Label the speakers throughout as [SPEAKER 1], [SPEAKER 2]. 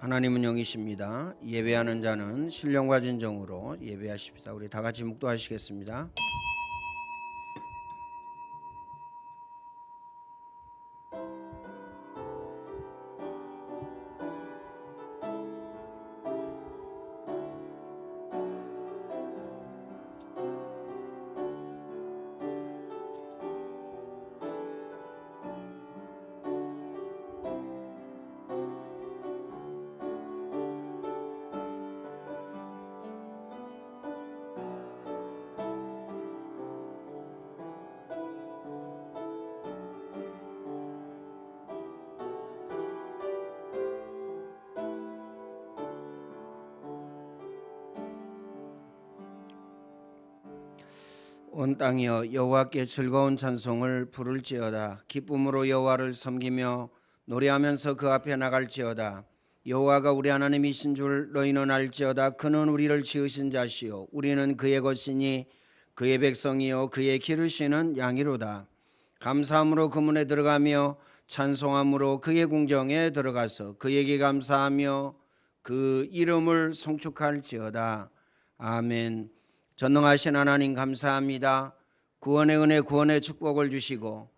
[SPEAKER 1] 하나님은 영이십니다. 예배하는 자는 신령과 진정으로 예배하십니다. 우리 다 같이 묵도하시겠습니다. 온 땅이여 여호와께 즐거운 찬송을 부를지어다. 기쁨으로 여호와를 섬기며 노래하면서 그 앞에 나갈지어다. 여호와가 우리 하나님이신 줄 너희는 알지어다. 그는 우리를 지으신 자시요 우리는 그의 것이니 그의 백성이요 그의 기르시는 양이로다. 감사함으로 그 문에 들어가며 찬송함으로 그의 궁정에 들어가서 그에게 감사하며 그 이름을 송축할지어다. 아멘. 전능하신 하나님 감사합니다. 구원의 은혜 구원의 축복을 주시고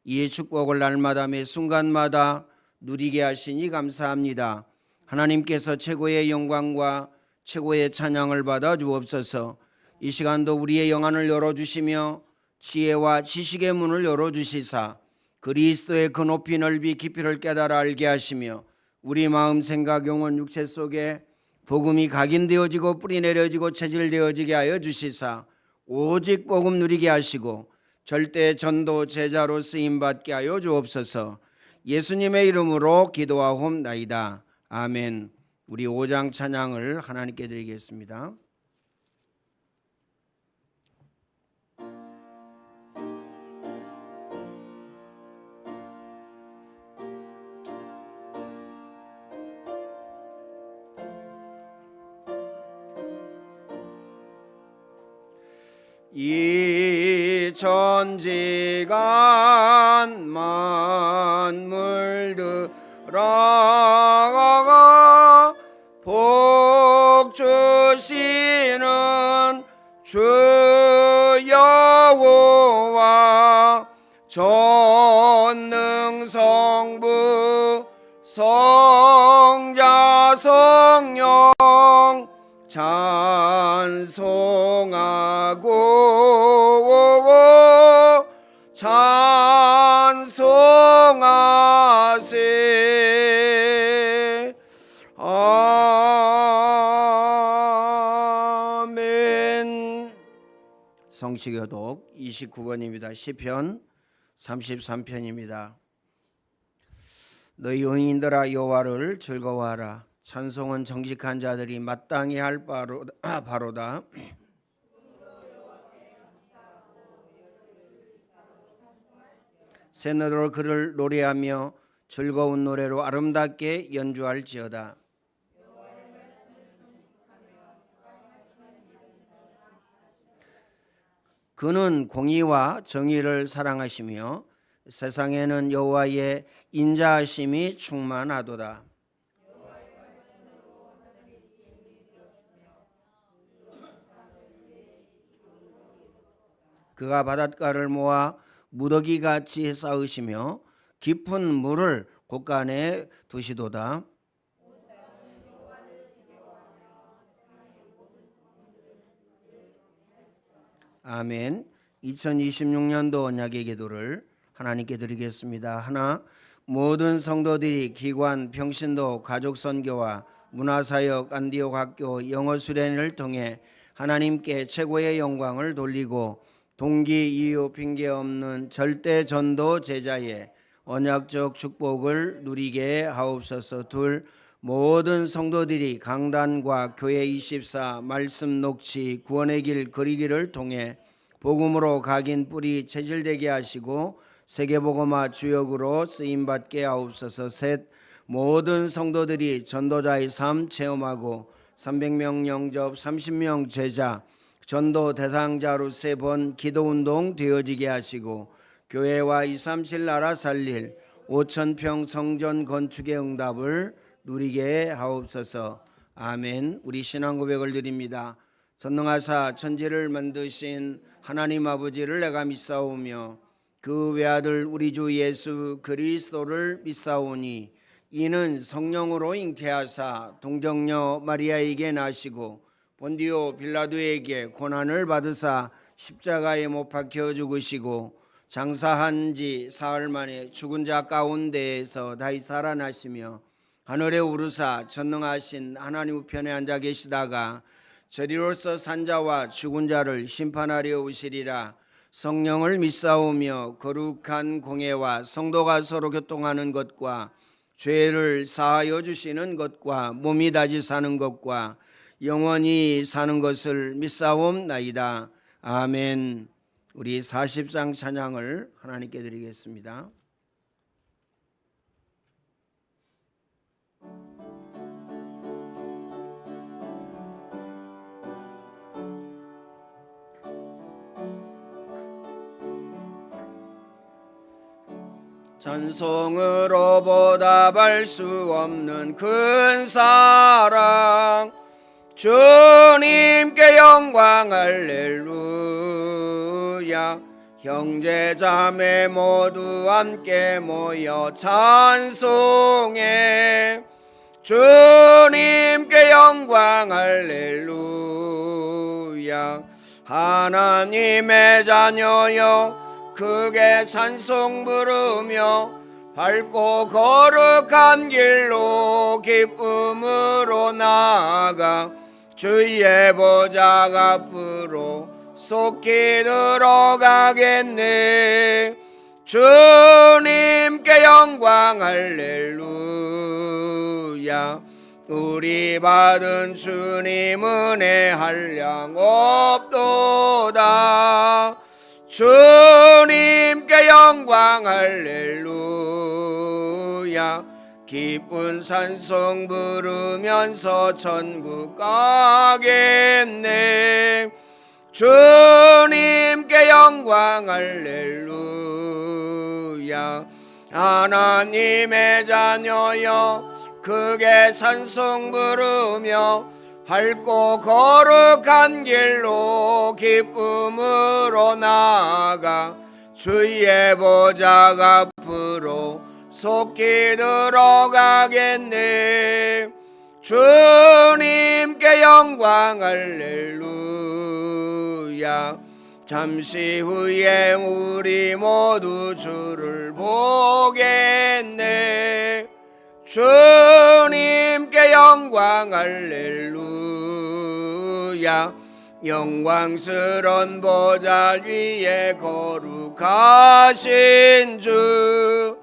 [SPEAKER 1] 이 축복을 날마다 매 순간마다 누리게 하시니 감사합니다. 하나님께서 최고의 영광과 최고의 찬양을 받아 주옵소서. 이 시간도 우리의 영안을 열어주시며 지혜와 지식의 문을 열어주시사 그리스도의 그 높이 넓이 깊이를 깨달아 알게 하시며 우리 마음 생각 영혼 육체 속에 복음이 각인되어지고 뿌리내려지고 체질되어지게 하여 주시사 오직 복음 누리게 하시고 절대 전도 제자로 쓰임받게 하여 주옵소서. 예수님의 이름으로 기도하옵나이다. 아멘. 우리 5장 찬양을 하나님께 드리겠습니다. 이 천지간 만물들아 복 주시는 주 여호와 전능성부 성자 성령 찬송하고 찬송하세. 아멘. 성시교독 29번입니다. 시편 33편입니다. 너희 의인들아 여호와를 즐거워하라. 찬송은 정직한 자들이 마땅히 할 바로다. 새노래로 그를 노래하며 즐거운 노래로 아름답게 연주할지어다. 그는 공의와 정의를 사랑하시며 세상에는 여호와의 인자하심이 충만하도다. 그가 바닷가를 모아 무더기같이 쌓으시며 깊은 물을 곳간에 두시도다. 아멘. 2026년도 언약의 기도를 하나님께 드리겠습니다. 하나, 모든 성도들이 기관, 평신도, 가족선교와 문화사역, 안디옥 학교, 영어 수련을 통해 하나님께 최고의 영광을 돌리고 동기 이유 핑계 없는 절대 전도 제자의 언약적 축복을 누리게 하옵소서. 둘, 모든 성도들이 강단과 교회 24 말씀 녹취 구원의 길 그리기를 통해 복음으로 각인 뿌리 체질되게 하시고 세계복음화 주역으로 쓰임받게 하옵소서. 셋, 모든 성도들이 전도자의 삶 체험하고 300명 영접 30명 제자 전도 대상자로 3번 기도운동 되어지게 하시고 교회와 237 나라 살릴 5,000평 성전 건축의 응답을 누리게 하옵소서. 아멘. 우리 신앙 고백을 드립니다. 전능하사 천지를 만드신 하나님 아버지를 내가 믿사오며 그 외아들 우리 주 예수 그리스도를 믿사오니 이는 성령으로 잉태하사 동정녀 마리아에게 나시고 본디오 빌라도에게 고난을 받으사 십자가에 못 박혀 죽으시고 장사한 지 사흘 만에 죽은 자 가운데에서 다시 살아나시며 하늘에 오르사 전능하신 하나님 우편에 앉아 계시다가 저리로서 산자와 죽은 자를 심판하려 오시리라. 성령을 믿사오며 거룩한 공회와 성도가 서로 교통하는 것과 죄를 사하여 주시는 것과 몸이 다시 사는 것과 영원히 사는 것을 믿사옵나이다. 아멘. 우리 40장 찬양을 하나님께 드리겠습니다. 찬송으로 보답할 수 없는 큰 사랑 주님께 영광 할렐루야. 형제 자매 모두 함께 모여 찬송해 주님께 영광 할렐루야. 하나님의 자녀여 크게 찬송 부르며 밝고 거룩한 길로 기쁨으로 나아가 주의 보좌 앞으로 속히 들어가겠네. 주님께 영광 할렐루야. 우리 받은 주님 은혜 한량 없도다. 주님께 영광 할렐루야. 기쁜 찬송 부르면서 천국 가겠네. 주님께 영광 할렐루야. 하나님의 자녀여 크게 찬송 부르며 밝고 거룩한 길로 기쁨으로 나아가 주의 보좌 앞으로 속히 들어가겠네. 주님께 영광 할렐루야. 잠시 후에 우리 모두 주를 보겠네. 주님께 영광 할렐루야. 영광스런 보좌 위에 거룩하신 주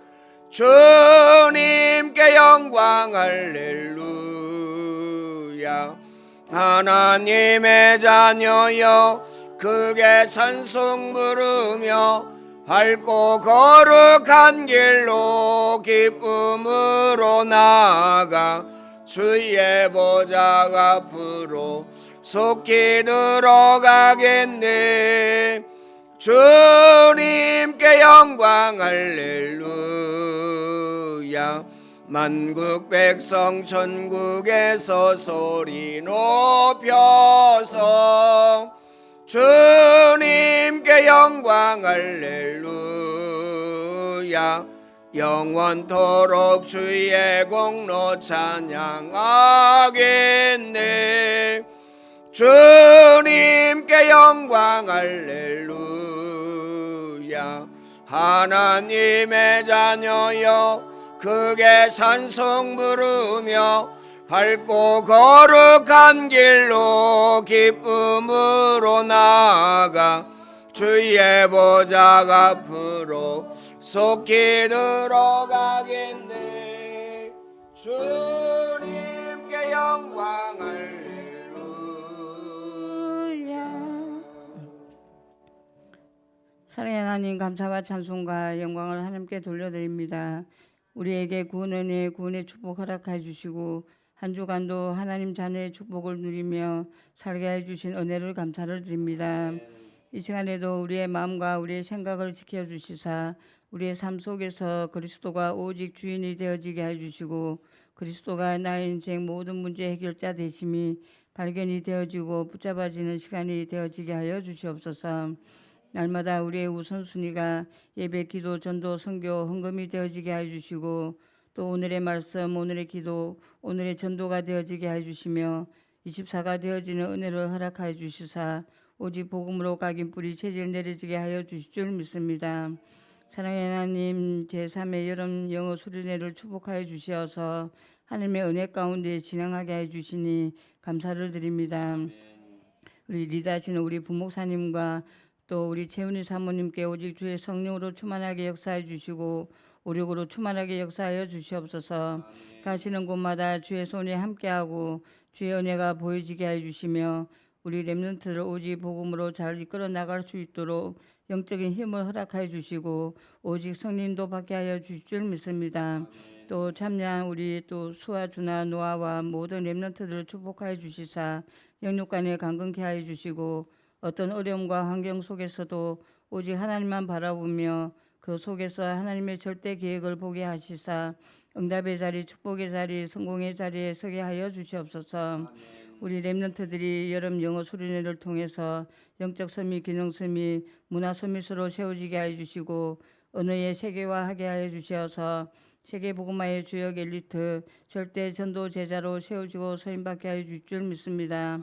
[SPEAKER 1] 주님께 영광 할렐루야. 하나님의 자녀여 크게 찬송 부르며 밝고 거룩한 길로 기쁨으로 나아가 주의 보좌 앞으로 속히 들어가겠네. 주님께 영광 할렐루야. 만국 백성 천국에서 소리 높여서 주님께 영광 할렐루야. 영원토록 주의 공로 찬양하겠네. 주님께 영광 할렐루야. 하나님의 자녀여 크게 찬송 부르며 밝고 거룩한 길로 기쁨으로 나아가 주의 보좌 앞으로 속히 들어가겠네. 주님께 영광 할렐루야.
[SPEAKER 2] 사랑의 하나님, 감사와 찬송과 영광을 하나님께 돌려드립니다. 우리에게 구원의 축복 허락해 주시고 한 주간도 하나님 자녀의 축복을 누리며 살게 해주신 은혜를 감사를 드립니다. 이 시간에도 우리의 마음과 우리의 생각을 지켜주시사 우리의 삶 속에서 그리스도가 오직 주인이 되어지게 해주시고 그리스도가 나의 인생 모든 문제 해결자 되심이 발견이 되어지고 붙잡아지는 시간이 되어지게 하여 주시옵소서. 날마다 우리의 우선순위가 예배, 기도, 전도, 선교, 헌금이 되어지게 하여 주시고 또 오늘의 말씀, 오늘의 기도, 오늘의 전도가 되어지게 하여 주시며 24가 되어지는 은혜를 허락하여 주시사 오직 복음으로 각인 뿌리 체질 내려지게 하여 주실 줄 믿습니다. 사랑의 하나님, 제3의 여름 영어 수련회를 축복하여 주시어서 하나님의 은혜 가운데 진행하게 해 주시니 감사를 드립니다. 우리 리더하시는 우리 부목사님과 또 우리 최은희 사모님께 오직 주의 성령으로 충만하게 역사해 주시고 오력으로 충만하게 역사하여 주시옵소서. 가시는 곳마다 주의 손이 함께하고 주의 은혜가 보여지게 해 주시며 우리 렘넌트를 오직 복음으로 잘 이끌어 나갈 수 있도록 영적인 힘을 허락하여 주시고 오직 성령도 받게 하여 주실 줄 믿습니다. 또 참여한 우리 또 수아, 주나, 노아와 모든 렘넌트들을 축복하여 주시사 영육간에 강건케 하여 주시고 어떤 어려움과 환경 속에서도 오직 하나님만 바라보며 그 속에서 하나님의 절대 계획을 보게 하시사 응답의 자리, 축복의 자리, 성공의 자리에 서게 하여 주시옵소서. 우리 렘넌트들이 여름 영어 수련회를 통해서 영적 섬이, 기능 섬이, 문화 섬이스로 세워지게 하여 주시고 언어의 세계화하게 하여 주시어서 세계 복음화의 주역 엘리트 절대 전도 제자로 세워지고 서임받게 하여 줄 줄 믿습니다.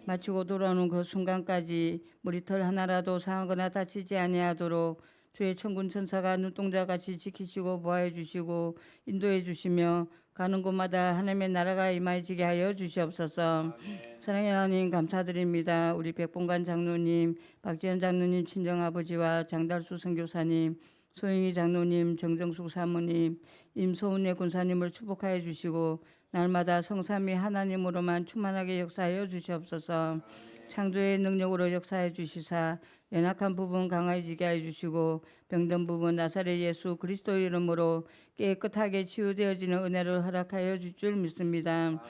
[SPEAKER 2] 마치고 돌아오는 그 순간까지 머리털 하나라도 상하거나 다치지 아니하도록 주의 천군 천사가 눈동자같이 지키시고 보호해 주시고 인도해 주시며 가는 곳마다 하나님의 나라가 임하여지게 하여 주시옵소서. 사랑의 하나님 감사드립니다. 우리 백봉관 장로님, 박지현 장로님 친정아버지와 장달수 선교사님, 소영희 장로님, 정정숙 사모님, 임소은의 군사님을 축복하여 주시고 날마다 성삼위 하나님으로만 충만하게 역사하여 주시옵소서. 창조의 능력으로 역사해 주시사 연약한 부분 강해지게 해 주시고 병든 부분 나사렛 예수 그리스도 이름으로 깨끗하게 치유되어지는 은혜를 허락하여 줄 줄 믿습니다.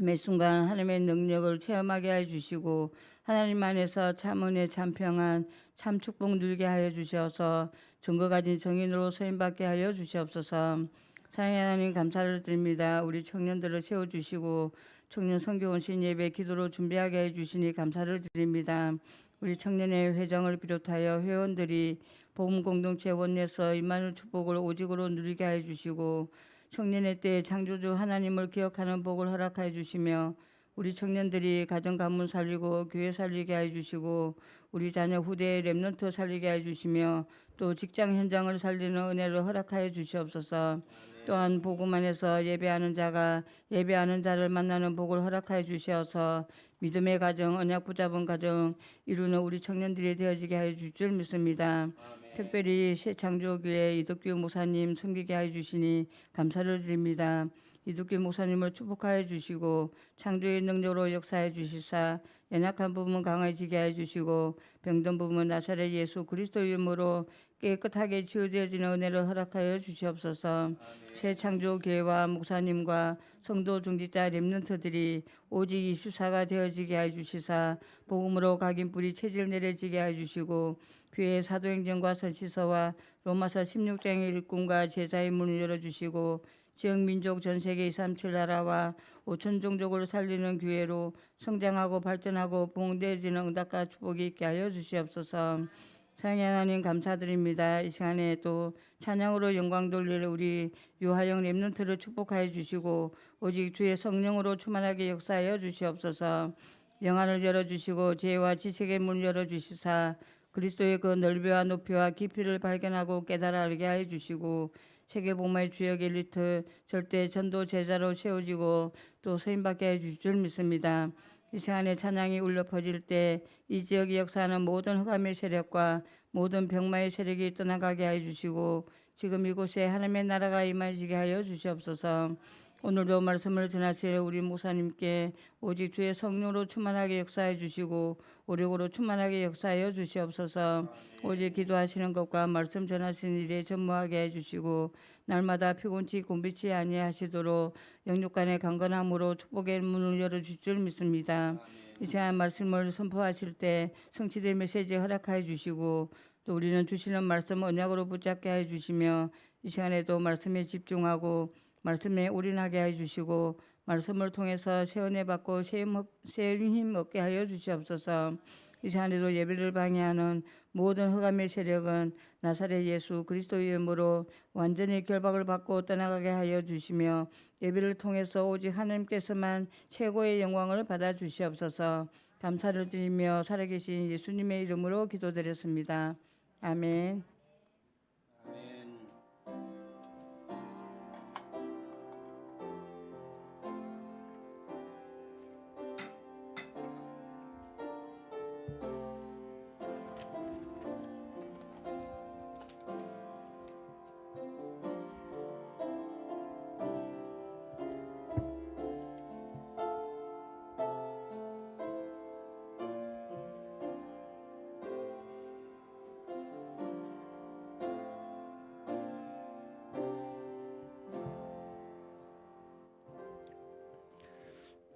[SPEAKER 2] 매 순간 하나님의 능력을 체험하게 해 주시고 하나님 안에서 참 은혜, 참 평안, 참 축복 누리게 하여 주셔서 증거 가진 정인으로 소임받게 하여 주시옵소서. 사랑의 하나님 감사를 드립니다. 우리 청년들을 세워주시고 청년 선교원신 예배 기도로 준비하게 해주시니 감사를 드립니다. 우리 청년의 회장을 비롯하여 회원들이 복음 공동체 원내에서 임마누엘 축복을 오직으로 누리게 해주시고 청년의 때 창조주 하나님을 기억하는 복을 허락해 주시며 우리 청년들이 가정 가문 살리고 교회 살리게 해주시고 우리 자녀 후대의 렘넌트 살리게 해주시며 또 직장 현장을 살리는 은혜를 허락하여 주시옵소서. 또한 복음 안에서 예배하는 자가 예배하는 자를 만나는 복을 허락하여 주시어서 믿음의 가정, 언약 붙잡은 가정 이루는 우리 청년들이 되어지게 하여 줄 줄 믿습니다. 특별히 새창조교회 이덕규 목사님 섬기게 하여 주시니 감사를 드립니다. 이덕규 목사님을 축복하여 주시고 창조의 능력으로 역사해 주시사 연약한 부분 강해지게 해 주시고 병든 부분 나사렛 예수 그리스도 이름으로 깨끗하게 치유되어지는 은혜를 허락하여 주시옵소서. 새 창조교회와 목사님과 성도 중직자 렘넌트들이 오직 24가 되어지게 해 주시사 복음으로 각인 뿌리 체질 내려지게 해 주시고 교회의 사도행전과 설치서와 로마서 16장의 일꾼과 제자의 문을 열어주시고 지역 민족 전 세계 237 나라와 5천 종족을 살리는 교회로 성장하고 발전하고 봉대해지는 응답과 축복이 있게 하여 주시옵소서. 사랑의 하나님 감사드립니다. 이 시간에 또 찬양으로 영광 돌릴 우리 유하영 렘넌트를 축복하여 주시고 오직 주의 성령으로 충만하게 역사하여 주시옵소서. 영안을 열어주시고 지혜와 지식의 문을 열어주시사 그리스도의 그 넓이와 높이와 깊이를 발견하고 깨달아 알게 하여 주시고 세계복음의 주역 엘리트 절대 전도 제자로 세워지고 또 서임받게 해 주실 줄 믿습니다. 이 시간에 찬양이 울려 퍼질 때 이 지역이 역사하는 모든 흑암의 세력과 모든 병마의 세력이 떠나가게 하여 주시고 지금 이곳에 하나님의 나라가 임하시게 하여 주시옵소서. 오늘도 말씀을 전하실 우리 목사님께 오직 주의 성령으로 충만하게 역사해 주시고 오력으로 충만하게 역사하여 주시옵소서. 오직 기도하시는 것과 말씀 전하시는 일에 전무하게 해주시고 날마다 피곤치 곤비치 아니하시도록 영육간의 강건함으로 축복의 문을 열어줄 줄 믿습니다. 이 시간 말씀을 선포하실 때 성취된 메시지 허락하여 주시고 또 우리는 주시는 말씀 언약으로 붙잡게 해주시며 이 시간에도 말씀에 집중하고 말씀에 올인하게 해 주시고 말씀을 통해서 새 은혜 받고 새 힘 얻게 하여 주시옵소서. 이 시간에도 예배를 방해하는 모든 흑암의 세력은 나사렛 예수 그리스도의 이름으로 완전히 결박을 받고 떠나가게 하여 주시며 예배를 통해서 오직 하나님께서만 최고의 영광을 받아 주시옵소서. 감사를 드리며 살아계신 예수님의 이름으로 기도드렸습니다. 아멘.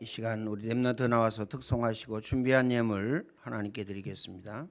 [SPEAKER 1] 이 시간 우리 렘넌트 나와서 특송하시고 준비한 예물 하나님께 드리겠습니다.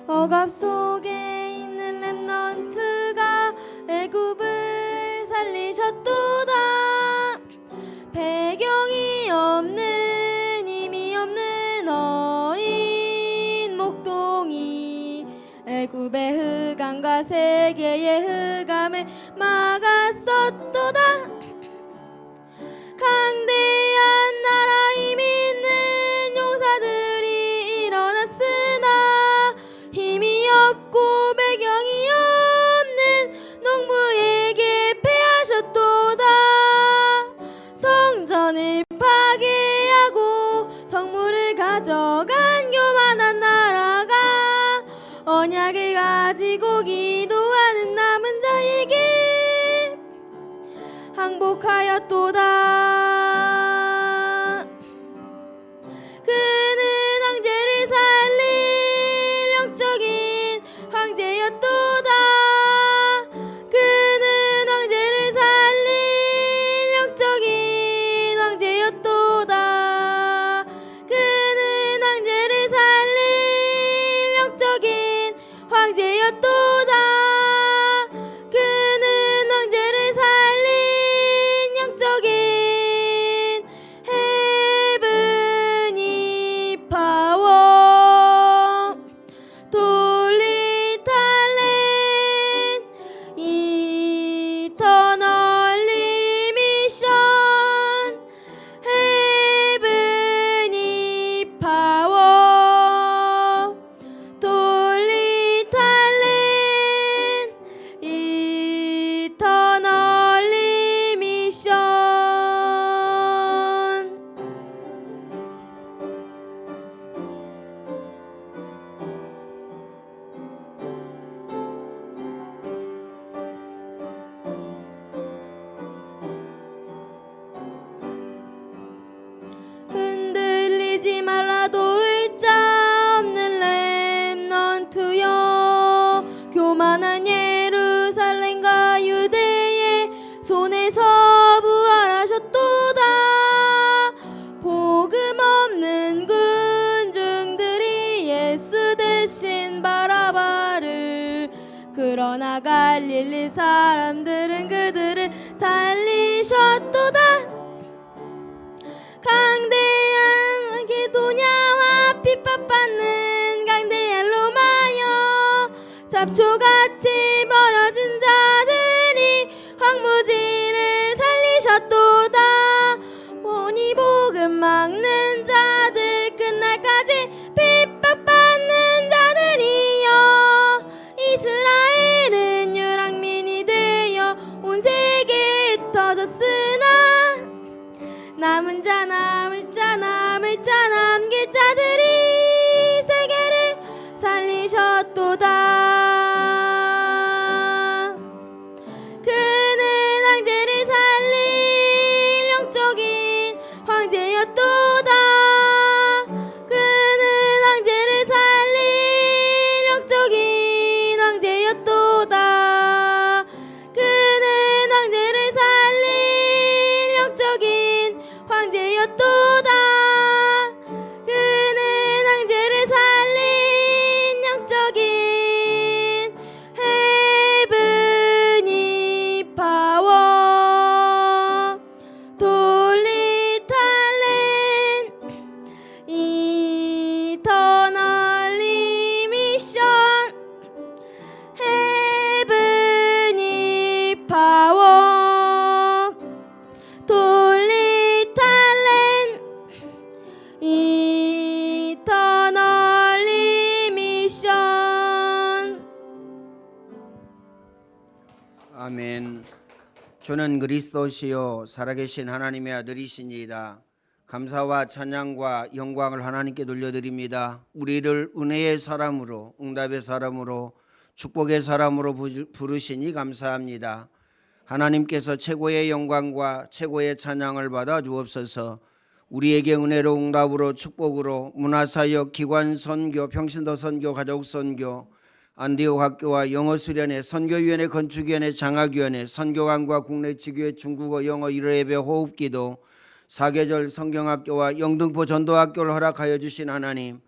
[SPEAKER 3] 억압 속에 있는 렘넌트가 애굽을 살리셨도다. 배경이 없는 힘이 없는 어린 목동이 애굽의 흑암과 세계의 흑암을 막았었도다. 강대한 나라 힘 있는 용사들이 일어났으나 힘이 없고 배경이 없는 농부에게 패하셨도다. 성전을 파괴하고 성물을 가져간 교만한 나라가 언약을 가지고 기도하는 남은 자에게 항복하였도다. 그는 황제를 살릴 영적인 황제였도다. 그는 황제를 살릴 영적인 황제였도다. 그는 황제를 살릴 영적인 황제였도다. 그는 황제를 살린 영적인 헤븐이 파워 돌리 탤런트 이터널리 미션 헤븐이 파워 돌리 탤런트 이터널리 미션. 흔들리지 말라도 의자 없는 렘넌트여, 교만한 예루살렘과 유대의 손에서 부활하셨도다. 복음 없는 군중들이 예수 대신 바라바를, 그러나 갈릴리 사람들은 그들을 살리셨도다. 강대한 마게도냐와 핍박받는 강대한 로마여, 잡초같이 벌어진 자들이 황무지를 살리셨도다. 원이 복음 막는 자들, 끝날까지 핍박받는 자들이여, 이스라엘은 유랑민이 되어 온 세계에 터졌으나 남은
[SPEAKER 1] 아멘. 주는 그리스도시요 살아계신 하나님의 아들이시니이다. 감사와 찬양과 영광을 하나님께 돌려드립니다. 우리를 은혜의 사람으로, 응답의 사람으로, 축복의 사람으로 부르시니 감사합니다. 하나님께서 최고의 영광과 최고의 찬양을 받아 주옵소서. 우리에게 은혜로, 응답으로, 축복으로 문화사역, 기관선교, 평신도 선교, 가족선교, 안디옥 학교와 영어수련회, 선교위원회, 건축위원회, 장학위원회, 선교관과 국내 지교회, 중국어, 영어, 일회예배, 호흡기도, 사계절 성경학교와 영등포 전도학교를 허락하여 주신 하나님,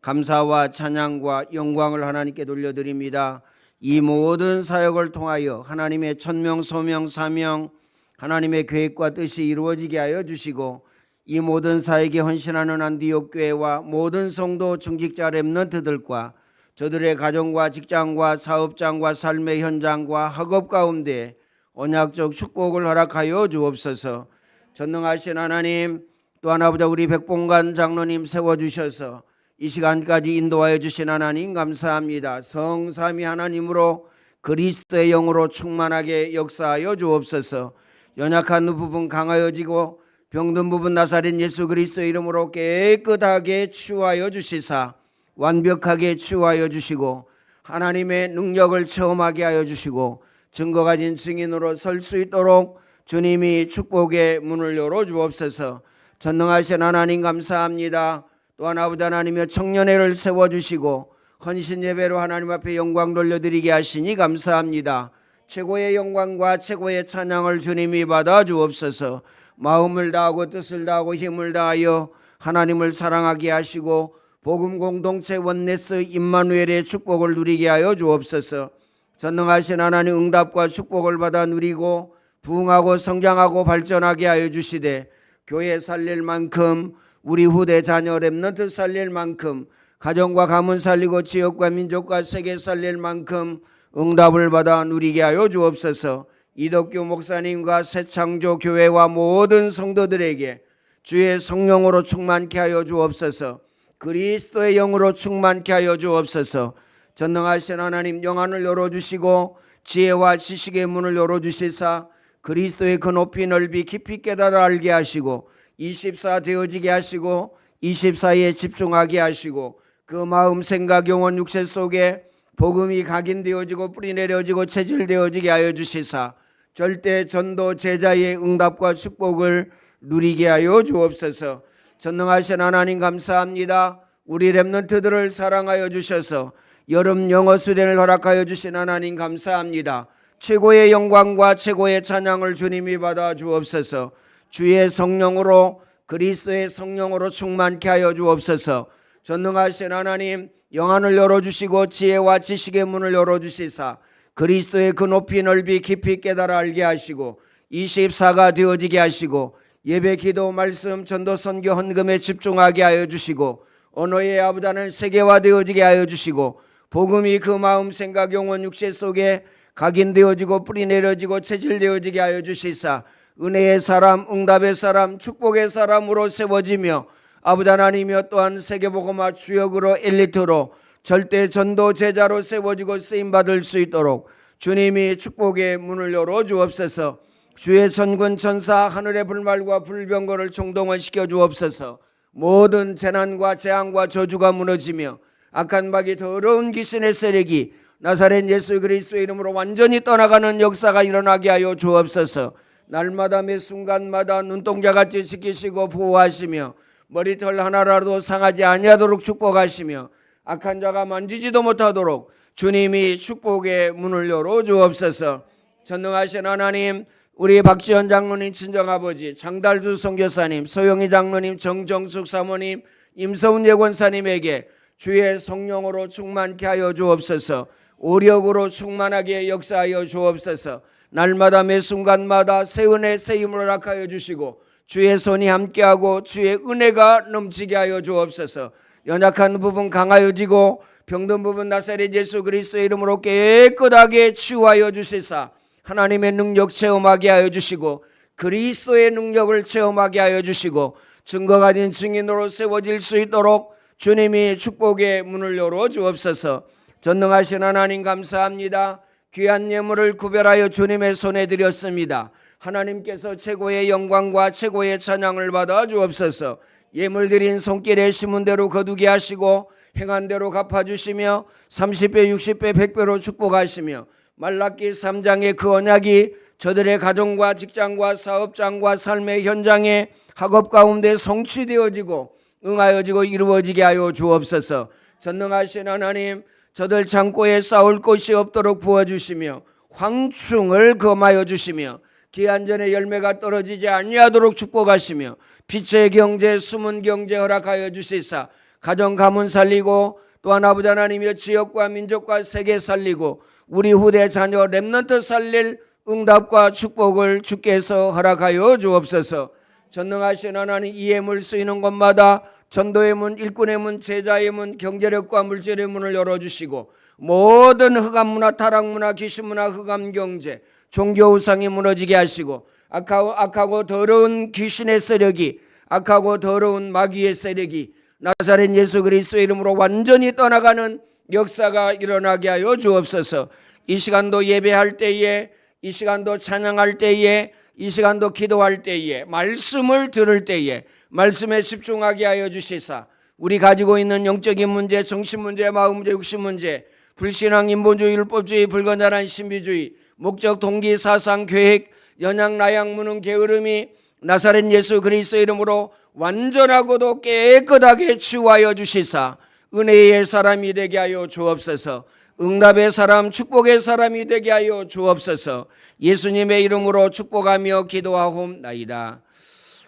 [SPEAKER 1] 감사와 찬양과 영광을 하나님께 돌려드립니다. 이 모든 사역을 통하여 하나님의 천명, 소명, 사명, 하나님의 계획과 뜻이 이루어지게 하여 주시고, 이 모든 사역에 헌신하는 안디옥 교회와 모든 성도 중직자 렘넌트들과 저들의 가정과 직장과 사업장과 삶의 현장과 학업 가운데 언약적 축복을 허락하여 주옵소서. 전능하신 하나님, 또 하나보다 우리 백봉관 장로님 세워주셔서 이 시간까지 인도하여 주신 하나님 감사합니다. 성삼위 하나님으로 그리스도의 영으로 충만하게 역사하여 주옵소서. 연약한 부분 강하여지고 병든 부분 나사렛 예수 그리스도의 이름으로 깨끗하게 치유하여 주시사 완벽하게 치유하여 주시고 하나님의 능력을 체험하게 하여 주시고 증거 가진 증인으로 설 수 있도록 주님이 축복의 문을 열어 주옵소서. 전능하신 하나님 감사합니다. 또 하나보다 하나님의 청년회를 세워주시고 헌신 예배로 하나님 앞에 영광 돌려드리게 하시니 감사합니다. 최고의 영광과 최고의 찬양을 주님이 받아 주옵소서. 마음을 다하고 뜻을 다하고 힘을 다하여 하나님을 사랑하게 하시고 복음 공동체 원네스 임마누엘의 축복을 누리게 하여 주옵소서. 전능하신 하나님 응답과 축복을 받아 누리고 부흥하고 성장하고 발전하게 하여 주시되 교회 살릴 만큼 우리 후대 자녀 렘넌트 살릴 만큼 가정과 가문 살리고 지역과 민족과 세계 살릴 만큼 응답을 받아 누리게 하여 주옵소서. 이덕규 목사님과 새창조 교회와 모든 성도들에게 주의 성령으로 충만케 하여 주옵소서. 그리스도의 영으로 충만케 하여 주옵소서. 전능하신 하나님 영안을 열어주시고 지혜와 지식의 문을 열어주시사 그리스도의 그 높이 넓이 깊이 깨달아 알게 하시고 24 되어지게 하시고 24에 집중하게 하시고 그 마음 생각 영혼 육체 속에 복음이 각인되어지고 뿌리내려지고 체질되어지게 하여 주시사 절대 전도 제자의 응답과 축복을 누리게 하여 주옵소서. 전능하신 하나님 감사합니다. 우리 렘넌트들을 사랑하여 주셔서 여름 영어 수련을 허락하여 주신 하나님 감사합니다. 최고의 영광과 최고의 찬양을 주님이 받아 주옵소서. 주의 성령으로 그리스도의 성령으로 충만케 하여 주옵소서. 전능하신 하나님 영안을 열어주시고 지혜와 지식의 문을 열어주시사 그리스도의 그 높이 넓이 깊이 깨달아 알게 하시고 24가 되어지게 하시고 예배 기도 말씀 전도 선교 헌금에 집중하게 하여 주시고 언어의 아부다는 세계화되어지게 하여 주시고 복음이 그 마음 생각 영혼 육체 속에 각인되어지고 뿌리내려지고 체질되어지게 하여 주시사 은혜의 사람 응답의 사람 축복의 사람으로 세워지며 아버지 하나님이여 또한 세계복음화 주역으로 엘리트로 절대 전도 제자로 세워지고 쓰임받을 수 있도록 주님이 축복의 문을 열어 주옵소서. 주의 천군 천사 하늘의 불말과 불병거를 총동원시켜 주옵소서. 모든 재난과 재앙과 저주가 무너지며 악한 박이 더러운 귀신의 세력이 나사렛 예수 그리스도의 이름으로 완전히 떠나가는 역사가 일어나게 하여 주옵소서. 날마다 매 순간마다 눈동자같이 지키시고 보호하시며 머리털 하나라도 상하지 아니하도록 축복하시며 악한 자가 만지지도 못하도록 주님이 축복의 문을 열어 주옵소서. 전능하신 하나님 우리 박지원 장로님 친정아버지 장달주 선교사님 소영희 장로님 정정숙 사모님 임서훈 예권사님에게 주의 성령으로 충만케 하여 주옵소서. 오력으로 충만하게 역사하여 주옵소서. 날마다 매 순간마다 새 은혜 새 힘을 허락하여 주시고 주의 손이 함께하고 주의 은혜가 넘치게 하여 주옵소서. 연약한 부분 강하여지고 병든 부분 나사렛 예수 그리스도의 이름으로 깨끗하게 치유하여 주시사 하나님의 능력 체험하게 하여 주시고 그리스도의 능력을 체험하게 하여 주시고 증거 가진 증인으로 세워질 수 있도록 주님이 축복의 문을 열어 주옵소서. 전능하신 하나님 감사합니다. 귀한 예물을 구별하여 주님의 손에 드렸습니다. 하나님께서 최고의 영광과 최고의 찬양을 받아 주옵소서. 예물 드린 손길에 심은 대로 거두게 하시고 행한 대로 갚아주시며 30배 60배 100배로 축복하시며 말라기 3장의 그 언약이 저들의 가정과 직장과 사업장과 삶의 현장에 학업 가운데 성취되어지고 응하여지고 이루어지게 하여 주옵소서. 전능하신 하나님, 저들 창고에 쌓을 곳이 없도록 부어주시며 황충을 검하여 주시며 기한 전에 열매가 떨어지지 아니하도록 축복하시며 빛의 경제, 숨은 경제 허락하여 주시사 가정 가문 살리고 또한 아버지 하나님의 지역과 민족과 세계 살리고 우리 후대 자녀 렘넌트 살릴 응답과 축복을 주께서 허락하여 주옵소서. 전능하신 하나님, 이 예물 쓰이는 곳마다 전도의 문, 일꾼의 문, 제자의 문, 경제력과 물질의 문을 열어주시고 모든 흑암문화, 타락문화, 귀신문화, 흑암경제, 종교우상이 무너지게 하시고 악하고 더러운 귀신의 세력이, 악하고 더러운 마귀의 세력이 나사렛 예수 그리스도의 이름으로 완전히 떠나가는 역사가 일어나게 하여 주옵소서. 이 시간도 예배할 때에, 이 시간도 찬양할 때에, 이 시간도 기도할 때에, 말씀을 들을 때에 말씀에 집중하게 하여 주시사 우리 가지고 있는 영적인 문제, 정신 문제, 마음 문제, 육신 문제, 불신앙, 인본주의, 율법주의, 불건전한 신비주의, 목적, 동기, 사상, 계획, 연약, 나약, 무능, 게으름이 나사렛 예수 그리스도의 이름으로 완전하고도 깨끗하게 치유하여 주시사 은혜의 사람이 되게 하여 주옵소서. 응답의 사람, 축복의 사람이 되게 하여 주옵소서. 예수님의 이름으로 축복하며 기도하옵나이다.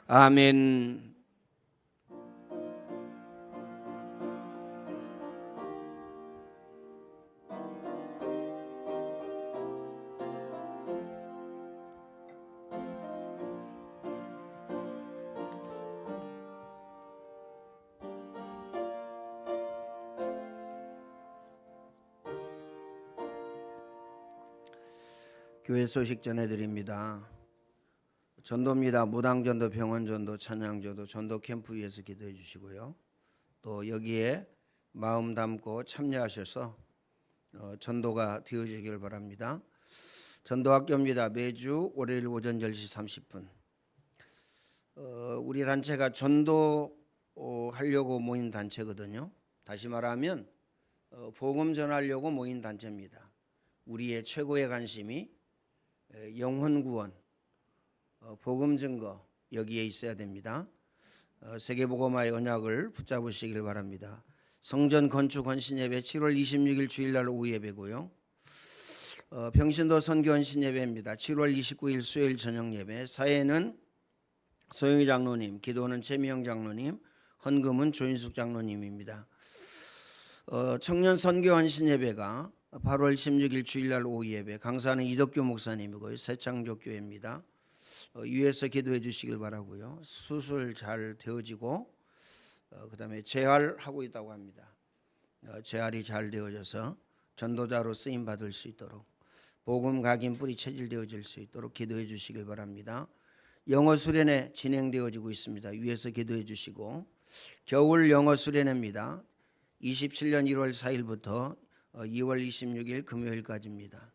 [SPEAKER 1] 아멘. 교회 소식 전해드립니다. 전도입니다. 무당전도, 병원전도, 찬양전도, 전도 캠프 위해서 기도해 주시고요. 또 여기에 마음 담고 참여하셔서 전도가 되어지길 바랍니다. 전도학교입니다. 매주 월요일 오전 10시 30분. 우리 단체가 전도 하려고 모인 단체거든요. 다시 말하면 복음 전하려고 모인 단체입니다. 우리의 최고의 관심이 영혼 구원, 복음 증거 여기에 있어야 됩니다. 세계복음화의 언약을 붙잡으시길 바랍니다. 성전 건축 헌신 예배 7월 26일 주일날 오후 예배고요. 평신도 선교 헌신 예배입니다. 7월 29일 수요일 저녁 예배. 사회는 소영희 장로님, 기도는 최미영 장로님, 헌금은 조인숙 장로님입니다. 청년 선교 헌신 예배가 8월 16일 주일날 오후 예배, 강사는 이덕규 목사님이고요. 새창조교회입니다. 위에서 기도해 주시길 바라고요. 수술 잘 되어지고 그다음에 재활하고 있다고 합니다. 재활이 잘 되어져서 전도자로 쓰임 받을 수 있도록 복음 각인 뿌리 체질되어질 수 있도록 기도해 주시길 바랍니다. 영어 수련회 진행되어지고 있습니다. 위에서 기도해 주시고 겨울 영어 수련회입니다. 27년 1월 4일부터 2월 26일 금요일까지입니다.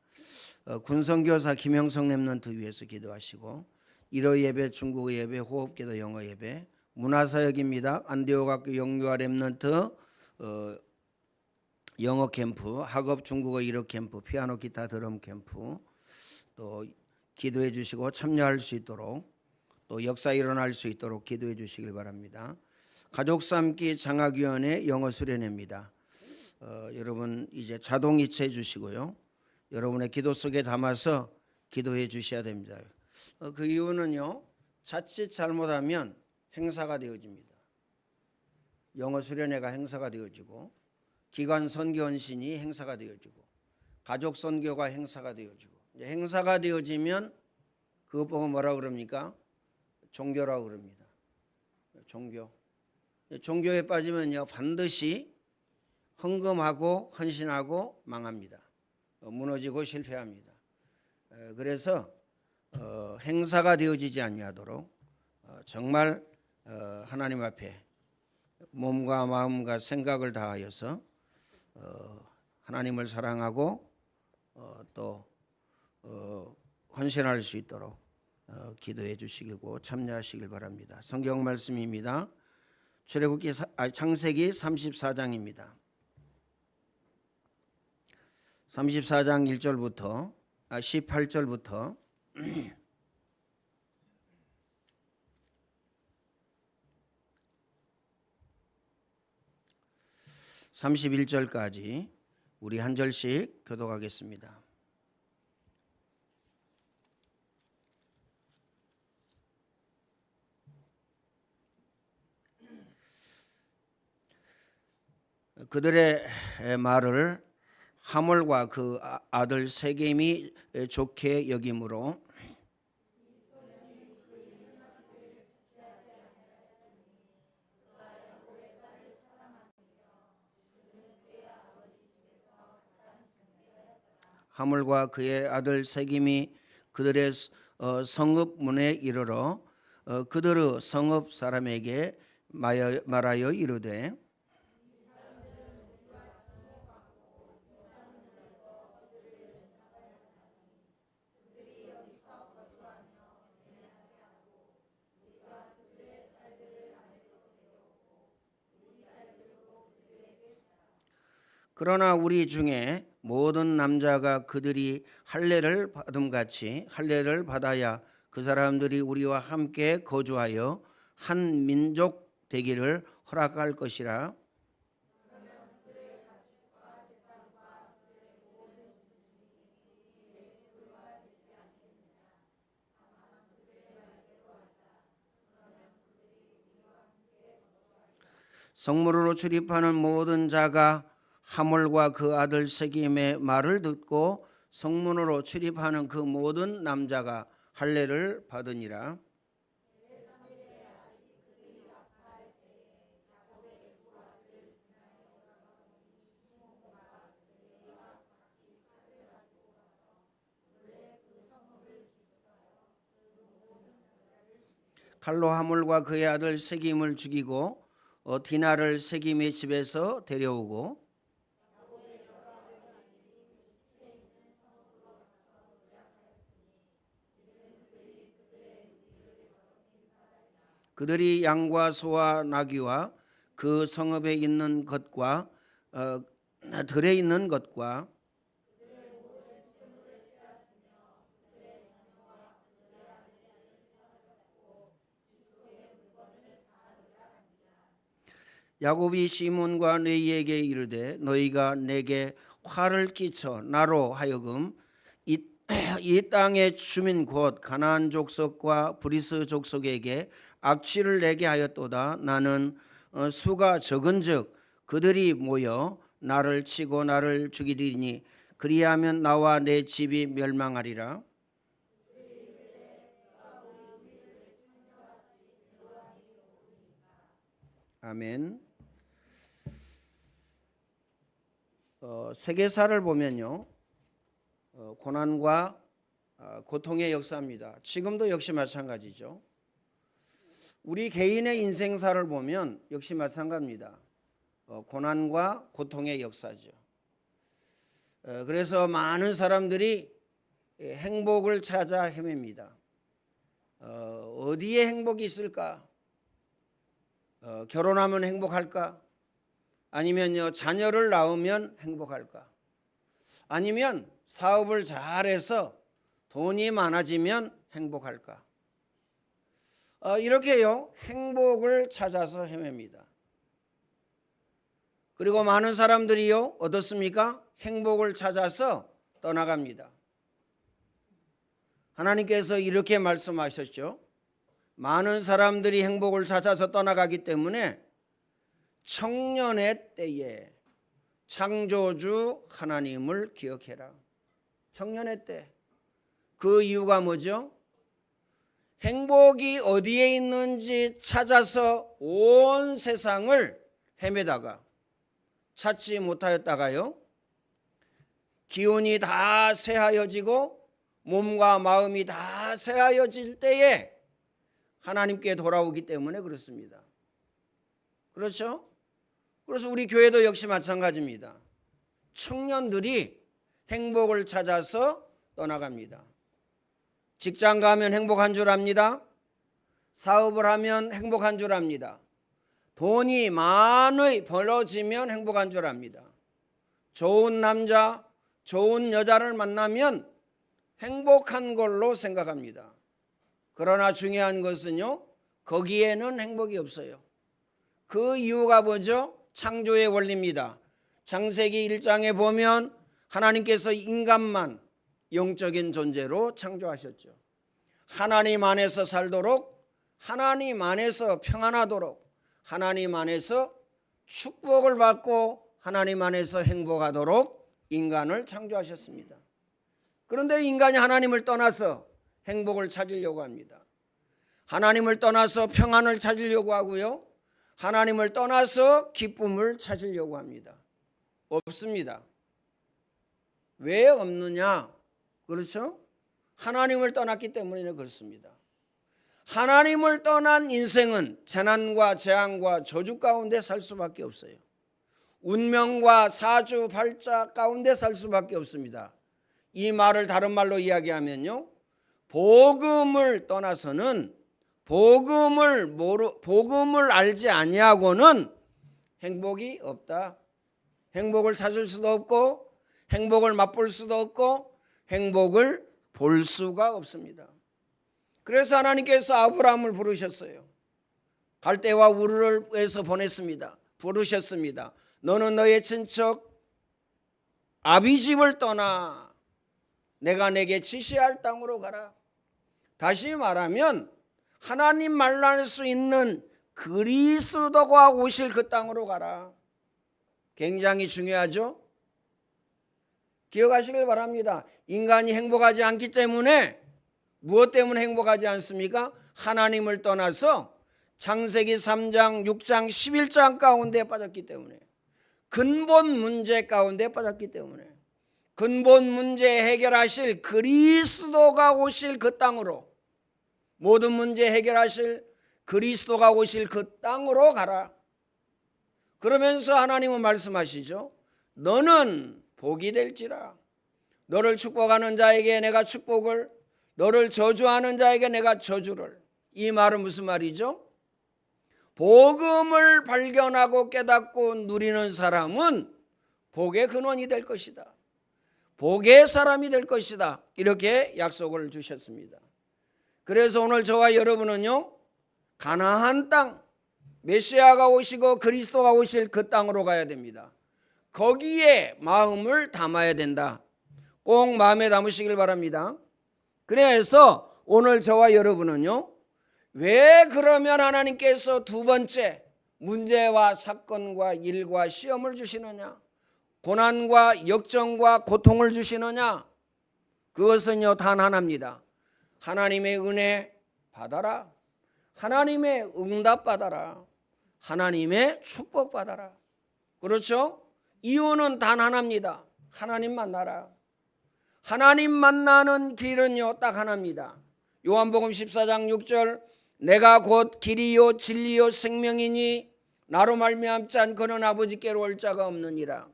[SPEAKER 1] 군성교사 김형성 렘넌트 위해서 기도하시고 1호 예배, 중국어 예배, 호흡기도 영어 예배, 문화사역입니다. 안디옥학교 영유아 렘넌트 영어 캠프, 학업 중국어 1호 캠프, 피아노 기타 드럼 캠프 또 기도해 주시고 참여할 수 있도록 또 역사 일어날 수 있도록 기도해 주시길 바랍니다. 가족 삶기 장학위원회 영어 수련회입니다. 여러분 이제 자동 이체해 주시고요. 여러분의 기도 속에 담아서 기도해 주셔야 됩니다. 그 이유는요, 자칫 잘못하면 행사가 되어집니다. 영어 수련회가 행사가 되어지고 기관 선교 헌신이 행사가 되어지고 가족 선교가 행사가 되어지고 이제 행사가 되어지면 그것 보고 뭐라 그럽니까? 종교라고 그럽니다. 종교에 빠지면요 반드시 헌금하고 헌신하고 망합니다. 무너지고 실패합니다. 그래서 행사가 되어지지 아니하도록 정말 하나님 앞에 몸과 마음과 생각을 다하여서 하나님을 사랑하고 또 헌신할 수 있도록 기도해 주시고 참여하시길 바랍니다. 성경 말씀입니다. 창세기 34장입니다. 34장 1절부터 18절부터 31절까지 우리 한 절씩 교독하겠습니다. 그들의 말을 하몰과 그 아들 세겜이 좋게 여김으로 하몰과 그의 아들 세겜이 그들의 성읍 문에 이르러 그들의 성읍 사람에게 말하여 이르되 그러나 우리 중에 모든 남자가 그들이 할례를 받음같이 할례를 받아야 그 사람들이 우리와 함께 거주하여 한 민족 되기를 허락할 것이라. 성문으로 출입하는 모든 자가 하몰과 그 아들 세겜의 말을 듣고 성문으로 출입하는 그 모든 남자가 할례를 받으니라. 칼로 하몰과 그의 아들 세겜을 죽이고 디나를 세겜의 집에서 데려오고 그들이 양과 소와 나귀와 그 성읍에 있는 것과 들에 있는 것과 야곱이 시몬과 너희에게 이르되 너희가 내게 화를 끼쳐 나로 하여금 이 땅의 주민 곧 가나안 족속과 브리스 족속에게 악취를 내게 하였도다. 나는 수가 적은즉 그들이 모여 나를 치고 나를 죽이리니 그리하면 나와 내 집이 멸망하리라. 아멘. 세계사를 보면요, 고난과 고통의 역사입니다. 지금도 역시 마찬가지죠. 우리 개인의 인생사를 보면 역시 마찬가지입니다. 고난과 고통의 역사죠. 그래서 많은 사람들이 행복을 찾아 헤맵니다. 어디에 행복이 있을까? 결혼하면 행복할까? 아니면 자녀를 낳으면 행복할까? 아니면 사업을 잘해서 돈이 많아지면 행복할까? 이렇게요, 행복을 찾아서 헤맵니다. 그리고 많은 사람들이요, 어떻습니까? 행복을 찾아서 떠나갑니다. 하나님께서 이렇게 말씀하셨죠. 많은 사람들이 행복을 찾아서 떠나가기 때문에 청년의 때에 창조주 하나님을 기억해라. 청년의 때. 그 이유가 뭐죠? 행복이 어디에 있는지 찾아서 온 세상을 헤매다가 찾지 못하였다가요, 기운이 다 쇠하여지고 몸과 마음이 다 쇠하여질 때에 하나님께 돌아오기 때문에 그렇습니다. 그렇죠? 그래서 우리 교회도 역시 마찬가지입니다. 청년들이 행복을 찾아서 떠나갑니다. 직장 가면 행복한 줄 압니다. 사업을 하면 행복한 줄 압니다. 돈이 많이 벌어지면 행복한 줄 압니다. 좋은 남자, 좋은 여자를 만나면 행복한 걸로 생각합니다. 그러나 중요한 것은요, 거기에는 행복이 없어요. 그 이유가 뭐죠? 창조의 원리입니다. 창세기 1장에 보면 하나님께서 인간만 영적인 존재로 창조하셨죠. 하나님 안에서 살도록, 하나님 안에서 평안하도록, 하나님 안에서 축복을 받고 하나님 안에서 행복하도록 인간을 창조하셨습니다. 그런데 인간이 하나님을 떠나서 행복을 찾으려고 합니다. 하나님을 떠나서 평안을 찾으려고 하고요, 하나님을 떠나서 기쁨을 찾으려고 합니다. 없습니다. 왜 없느냐? 그렇죠? 하나님을 떠났기 때문에 그렇습니다. 하나님을 떠난 인생은 재난과 재앙과 저주 가운데 살 수밖에 없어요. 운명과 사주 팔자 가운데 살 수밖에 없습니다. 이 말을 다른 말로 이야기하면요, 복음을 떠나서는 복음을 알지 아니하고는 행복이 없다. 행복을 찾을 수도 없고 행복을 맛볼 수도 없고 행복을 볼 수가 없습니다. 그래서 하나님께서 아브라함을 부르셨어요. 갈대와 우르에서 보냈습니다. 부르셨습니다. 너는 너의 친척 아비집을 떠나 내가 내게 지시할 땅으로 가라. 다시 말하면 하나님 만날 수 있는 그리스도가 오실 그 땅으로 가라. 굉장히 중요하죠? 기억하시길 바랍니다. 인간이 행복하지 않기 때문에, 무엇 때문에 행복하지 않습니까? 하나님을 떠나서 창세기 3장, 6장, 11장 가운데 빠졌기 때문에, 근본 문제 가운데 빠졌기 때문에, 근본 문제 해결하실 그리스도가 오실 그 땅으로, 모든 문제 해결하실 그리스도가 오실 그 땅으로 가라. 그러면서 하나님은 말씀하시죠. 너는 복이 될지라. 너를 축복하는 자에게 내가 축복을, 너를 저주하는 자에게 내가 저주를. 이 말은 무슨 말이죠? 복음을 발견하고 깨닫고 누리는 사람은 복의 근원이 될 것이다. 복의 사람이 될 것이다. 이렇게 약속을 주셨습니다. 그래서 오늘 저와 여러분은요, 가나안 땅, 메시아가 오시고 그리스도가 오실 그 땅으로 가야 됩니다. 거기에 마음을 담아야 된다. 꼭 마음에 담으시길 바랍니다. 그래서 오늘 저와 여러분은요, 왜 그러면 하나님께서 두 번째 문제와 사건과 일과 시험을 주시느냐, 고난과 역정과 고통을 주시느냐? 그것은요, 단 하나입니다. 하나님의 은혜 받아라. 하나님의 응답 받아라. 하나님의 축복 받아라. 그렇죠? 이유는 단 하나입니다. 하나님 만나라. 하나님 만나는 길은요, 딱 하나입니다. 요한복음 14장 6절, 내가 곧 길이요 진리요 생명이니 나로 말미암지 않고는 아버지께로 올 자가 없느니라.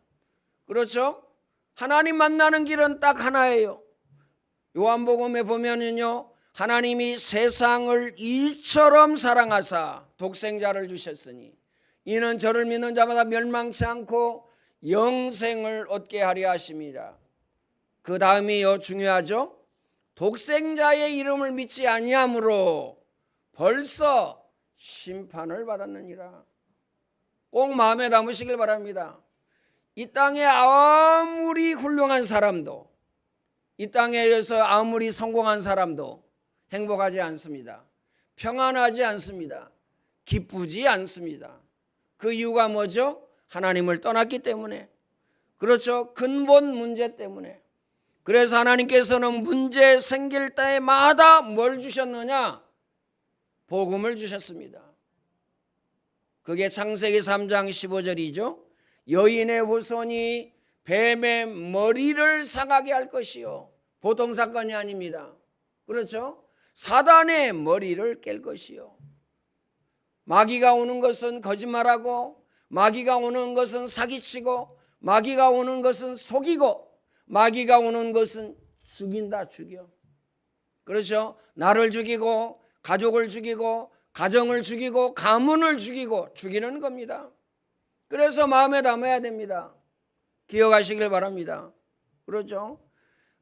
[SPEAKER 1] 그렇죠? 하나님 만나는 길은 딱 하나예요. 요한복음에 보면은요, 하나님이 세상을 이처럼 사랑하사 독생자를 주셨으니 이는 저를 믿는 자마다 멸망치 않고 영생을 얻게 하려 하심이라. 그 다음이요, 중요하죠. 독생자의 이름을 믿지 아니하므로 벌써 심판을 받았느니라. 꼭 마음에 담으시길 바랍니다. 이 땅에 아무리 훌륭한 사람도, 이 땅에서 아무리 성공한 사람도 행복하지 않습니다. 평안하지 않습니다. 기쁘지 않습니다. 그 이유가 뭐죠? 하나님을 떠났기 때문에. 그렇죠? 근본 문제 때문에. 그래서 하나님께서는 문제 생길 때마다 뭘 주셨느냐? 복음을 주셨습니다. 그게 창세기 3장 15절이죠. 여인의 후손이 뱀의 머리를 상하게 할 것이요. 보통 사건이 아닙니다. 그렇죠? 사단의 머리를 깰 것이요. 마귀가 오는 것은 거짓말하고, 마귀가 오는 것은 사기치고, 마귀가 오는 것은 속이고, 마귀가 오는 것은 죽인다, 죽여. 그렇죠? 나를 죽이고 가족을 죽이고 가정을 죽이고 가문을 죽이고 죽이는 겁니다. 그래서 마음에 담아야 됩니다. 기억하시길 바랍니다. 그렇죠?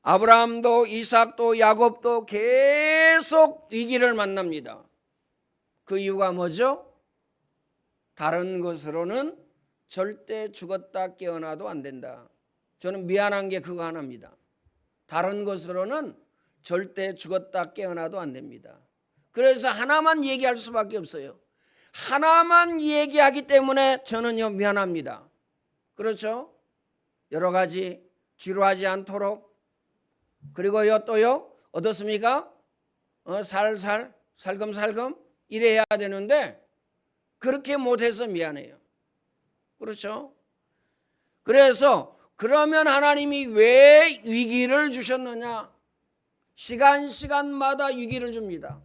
[SPEAKER 1] 아브라함도 이삭도 야곱도 계속 위기를 만납니다. 그 이유가 뭐죠? 다른 것으로는 절대 죽었다 깨어나도 안 된다. 저는 미안한 게 그거 하나입니다. 다른 것으로는 절대 죽었다 깨어나도 안 됩니다. 그래서 하나만 얘기할 수밖에 없어요. 하나만 얘기하기 때문에 저는요 미안합니다. 그렇죠? 여러 가지 지루하지 않도록, 그리고요 또요 어떻습니까? 살금살금 이래야 되는데 그렇게 못해서 미안해요. 그렇죠? 그래서 그러면 하나님이 왜 위기를 주셨느냐? 시간마다 위기를 줍니다.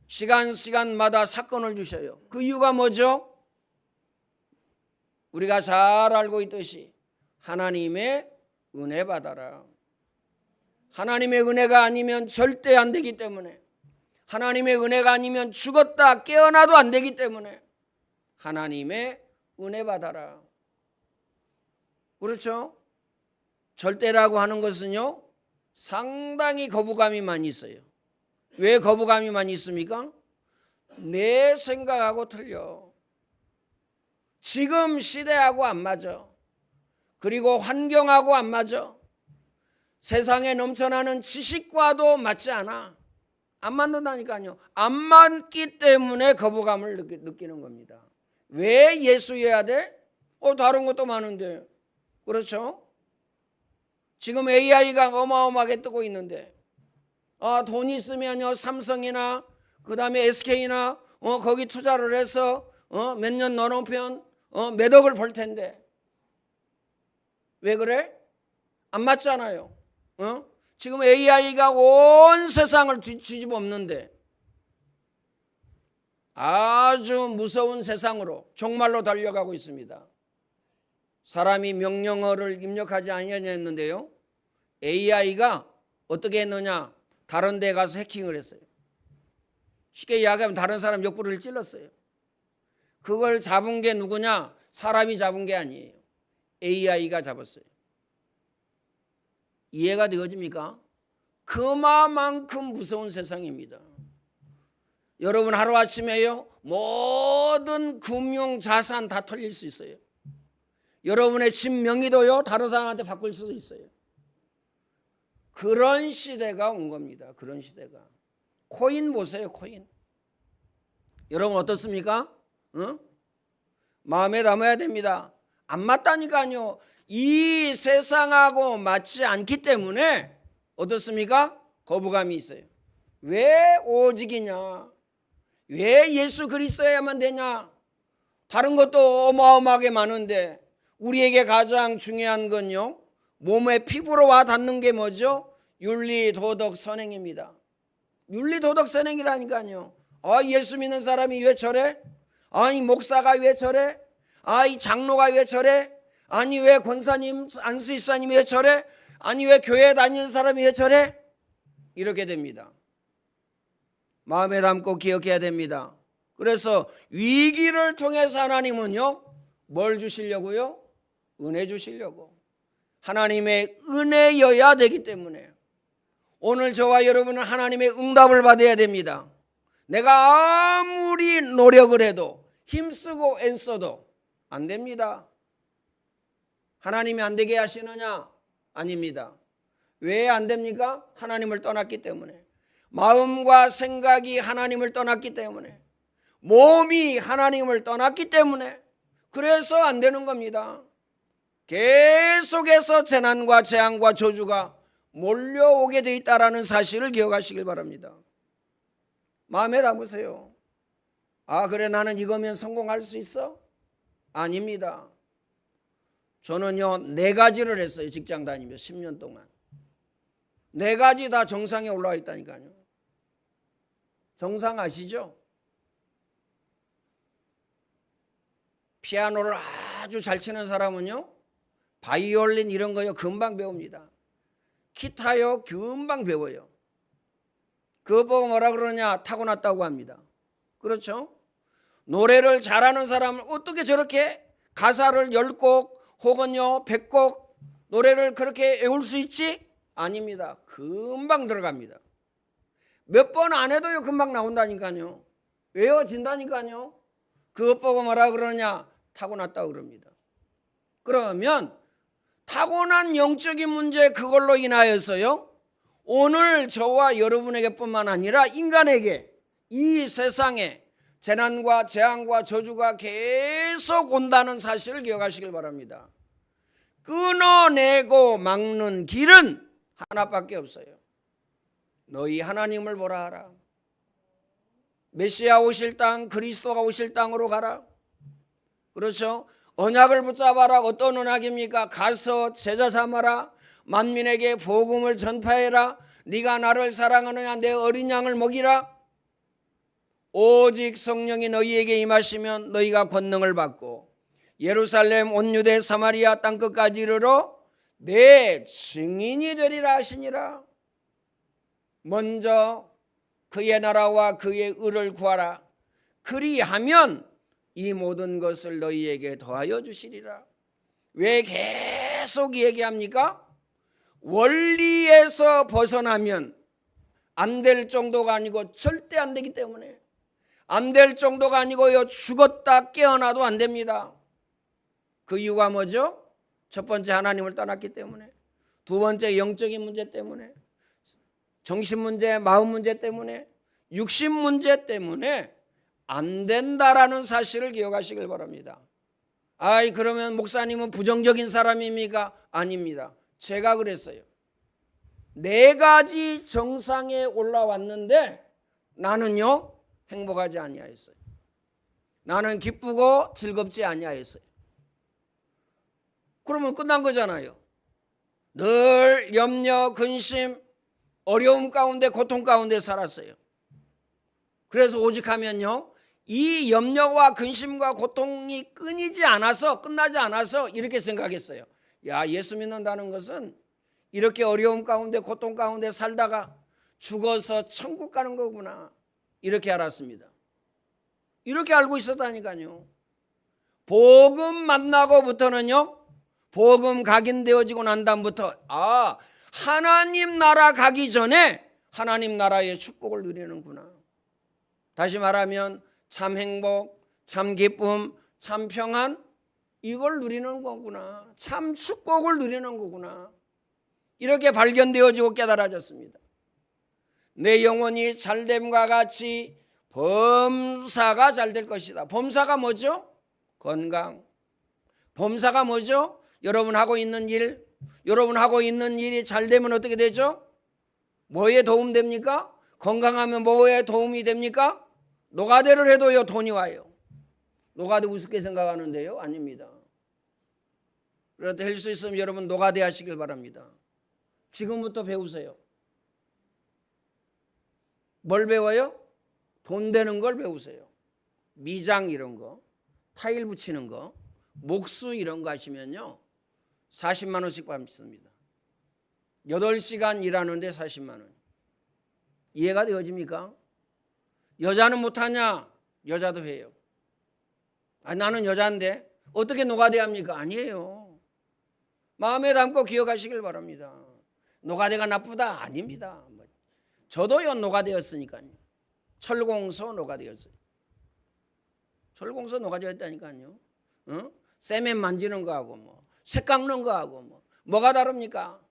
[SPEAKER 1] 시간마다 사건을 주셔요. 그 이유가 뭐죠? 우리가 잘 알고 있듯이 하나님의 은혜 받아라. 하나님의 은혜가 아니면 절대 안 되기 때문에, 하나님의 은혜가 아니면 죽었다 깨어나도 안 되기 때문에 하나님의 은혜 받아라. 그렇죠? 절대라고 하는 것은요 상당히 거부감이 많이 있어요. 왜 거부감이 많이 있습니까? 내 생각하고 틀려. 지금 시대하고 안 맞아. 그리고 환경하고 안 맞아. 세상에 넘쳐나는 지식과도 맞지 않아. 안 맞는다니까요. 안 맞기 때문에 거부감을 느끼는 겁니다. 왜 예수여야 돼? 다른 것도 많은데. 그렇죠? 지금 AI가 어마어마하게 뜨고 있는데 돈 있으면요 삼성이나 그 다음에 SK나 거기 투자를 해서 몇 년 넣어놓으면 몇 억을 벌 텐데 왜 그래? 안 맞잖아요. 지금 AI가 온 세상을 뒤집어 엎는데 아주 무서운 세상으로 종말로 달려가고 있습니다. 사람이 명령어를 입력하지 아니했는데요 AI가 어떻게 했느냐? 다른 데 가서 해킹을 했어요. 쉽게 이야기하면 다른 사람 옆구리를 찔렀어요. 그걸 잡은 게 누구냐? 사람이 잡은 게 아니에요. AI가 잡았어요. 이해가 되어집니까? 그만큼 무서운 세상입니다. 여러분 하루아침에요 모든 금융 자산 다 털릴 수 있어요. 여러분의 집 명의도요 다른 사람한테 바꿀 수도 있어요. 그런 시대가 온 겁니다. 그런 시대가. 코인 보세요. 코인. 여러분 어떻습니까? 마음에 담아야 됩니다. 안 맞다니까요. 이 세상하고 맞지 않기 때문에 어떻습니까? 거부감이 있어요. 왜 오직이냐? 왜 예수 그리스도야만 되냐? 다른 것도 어마어마하게 많은데 우리에게 가장 중요한 건요 몸의 피부로 와 닿는 게 뭐죠? 윤리 도덕 선행입니다. 윤리 도덕 선행이라니까요. 예수 믿는 사람이 왜 저래? 이 목사가 왜 저래? 이 장로가 왜 저래? 아니 왜 권사님 안수집사님이 왜 저래? 아니 왜 교회 다니는 사람이 왜 저래? 이렇게 됩니다. 마음에 담고 기억해야 됩니다. 그래서 위기를 통해서 하나님은요 뭘 주시려고요? 은혜 주시려고. 하나님의 은혜여야 되기 때문에 오늘 저와 여러분은 하나님의 응답을 받아야 됩니다. 내가 아무리 노력을 해도 힘쓰고 애써도 안 됩니다. 하나님이 안 되게 하시느냐? 아닙니다. 왜 안 됩니까? 하나님을 떠났기 때문에. 마음과 생각이 하나님을 떠났기 때문에, 몸이 하나님을 떠났기 때문에 그래서 안 되는 겁니다. 계속해서 재난과 재앙과 저주가 몰려오게 돼 있다는 사실을 기억하시길 바랍니다. 마음에 담으세요. 그래 나는 이거면 성공할 수 있어? 아닙니다. 저는요 4가지를 했어요. 직장 다니며 10년 동안 4가지 다 정상에 올라와 있다니까요. 정상 아시죠? 피아노를 아주 잘 치는 사람은요 바이올린 이런 거요 금방 배웁니다. 기타요 금방 배워요. 그거 보고 뭐라 그러냐? 타고났다고 합니다. 그렇죠? 노래를 잘하는 사람은 어떻게 저렇게 가사를 10곡 혹은요 100곡 노래를 그렇게 외울 수 있지? 아닙니다. 금방 들어갑니다. 몇 번 안 해도요 금방 나온다니까요. 외워진다니까요. 그것 보고 뭐라 그러냐? 타고났다고 그럽니다. 그러면 타고난 영적인 문제 그걸로 인하여서요 오늘 저와 여러분에게뿐만 아니라 인간에게 이 세상에 재난과 재앙과 저주가 계속 온다는 사실을 기억하시길 바랍니다. 끊어내고 막는 길은 하나밖에 없어요. 너희 하나님을 보라 하라. 메시아 오실 땅, 그리스도가 오실 땅으로 가라. 그렇죠? 언약을 붙잡아라. 어떤 언약입니까? 가서 제자 삼아라. 만민에게 복음을 전파해라. 네가 나를 사랑하느냐? 내 어린 양을 먹이라. 오직 성령이 너희에게 임하시면 너희가 권능을 받고 예루살렘 온 유대 사마리아 땅끝까지 이르러 내 증인이 되리라 하시니라. 먼저 그의 나라와 그의 의를 구하라. 그리하면 이 모든 것을 너희에게 더하여 주시리라. 왜 계속 얘기합니까? 원리에서 벗어나면 안 될 정도가 아니고 절대 안 되기 때문에 안 될 정도가 아니고요 죽었다 깨어나도 안 됩니다. 그 이유가 뭐죠? 첫 번째 하나님을 떠났기 때문에, 두 번째 영적인 문제 때문에, 정신 문제, 마음 문제 때문에, 육신 문제 때문에 안 된다라는 사실을 기억하시길 바랍니다. 아이 그러면 목사님은 부정적인 사람입니까? 아닙니다. 제가 그랬어요. 4가지 정상에 올라왔는데 나는요 행복하지 아니하였어요. 나는 기쁘고 즐겁지 아니하였어요. 그러면 끝난 거잖아요. 늘 염려, 근심, 어려움 가운데 고통 가운데 살았어요. 그래서 오직 하면요 이 염려와 근심과 고통이 끊이지 않아서 끝나지 않아서 이렇게 생각했어요. 야, 예수 믿는다는 것은 이렇게 어려움 가운데 고통 가운데 살다가 죽어서 천국 가는 거구나 이렇게 알았습니다. 이렇게 알고 있었다니까요. 복음 만나고부터는요 복음 각인되어지고 난 다음부터 하나님 나라 가기 전에 하나님 나라의 축복을 누리는구나. 다시 말하면 참 행복, 참 기쁨, 참 평안 이걸 누리는 거구나. 참 축복을 누리는 거구나. 이렇게 발견되어지고 깨달아졌습니다. 내 영혼이 잘됨과 같이 범사가 잘 될 것이다. 범사가 뭐죠? 건강. 범사가 뭐죠? 여러분 하고 있는 일, 여러분 하고 있는 일이 잘 되면 어떻게 되죠? 뭐에 도움 됩니까? 건강하면 뭐에 도움이 됩니까? 노가대를 해도요 돈이 와요. 노가대 우습게 생각하는데요 아닙니다. 그래도 할 수 있으면 여러분 노가대 하시길 바랍니다. 지금부터 배우세요. 뭘 배워요? 돈 되는 걸 배우세요. 미장 이런 거, 타일 붙이는 거, 목수 이런 거 하시면요 40만 원씩 받습니다. 8시간 일하는데 40만 원. 이해가 되어집니까? 여자는 못하냐? 여자도 해요. 나는 여자인데 어떻게 노가대 합니까? 아니에요. 마음에 담고 기억하시길 바랍니다. 노가대가 나쁘다? 아닙니다. 저도요 노가대였으니까요. 철공소 노가대였어요. 철공소 노가대였다니까요. 세멘 만지는 거하고 색 깎는 거하고 뭐가 다릅니까?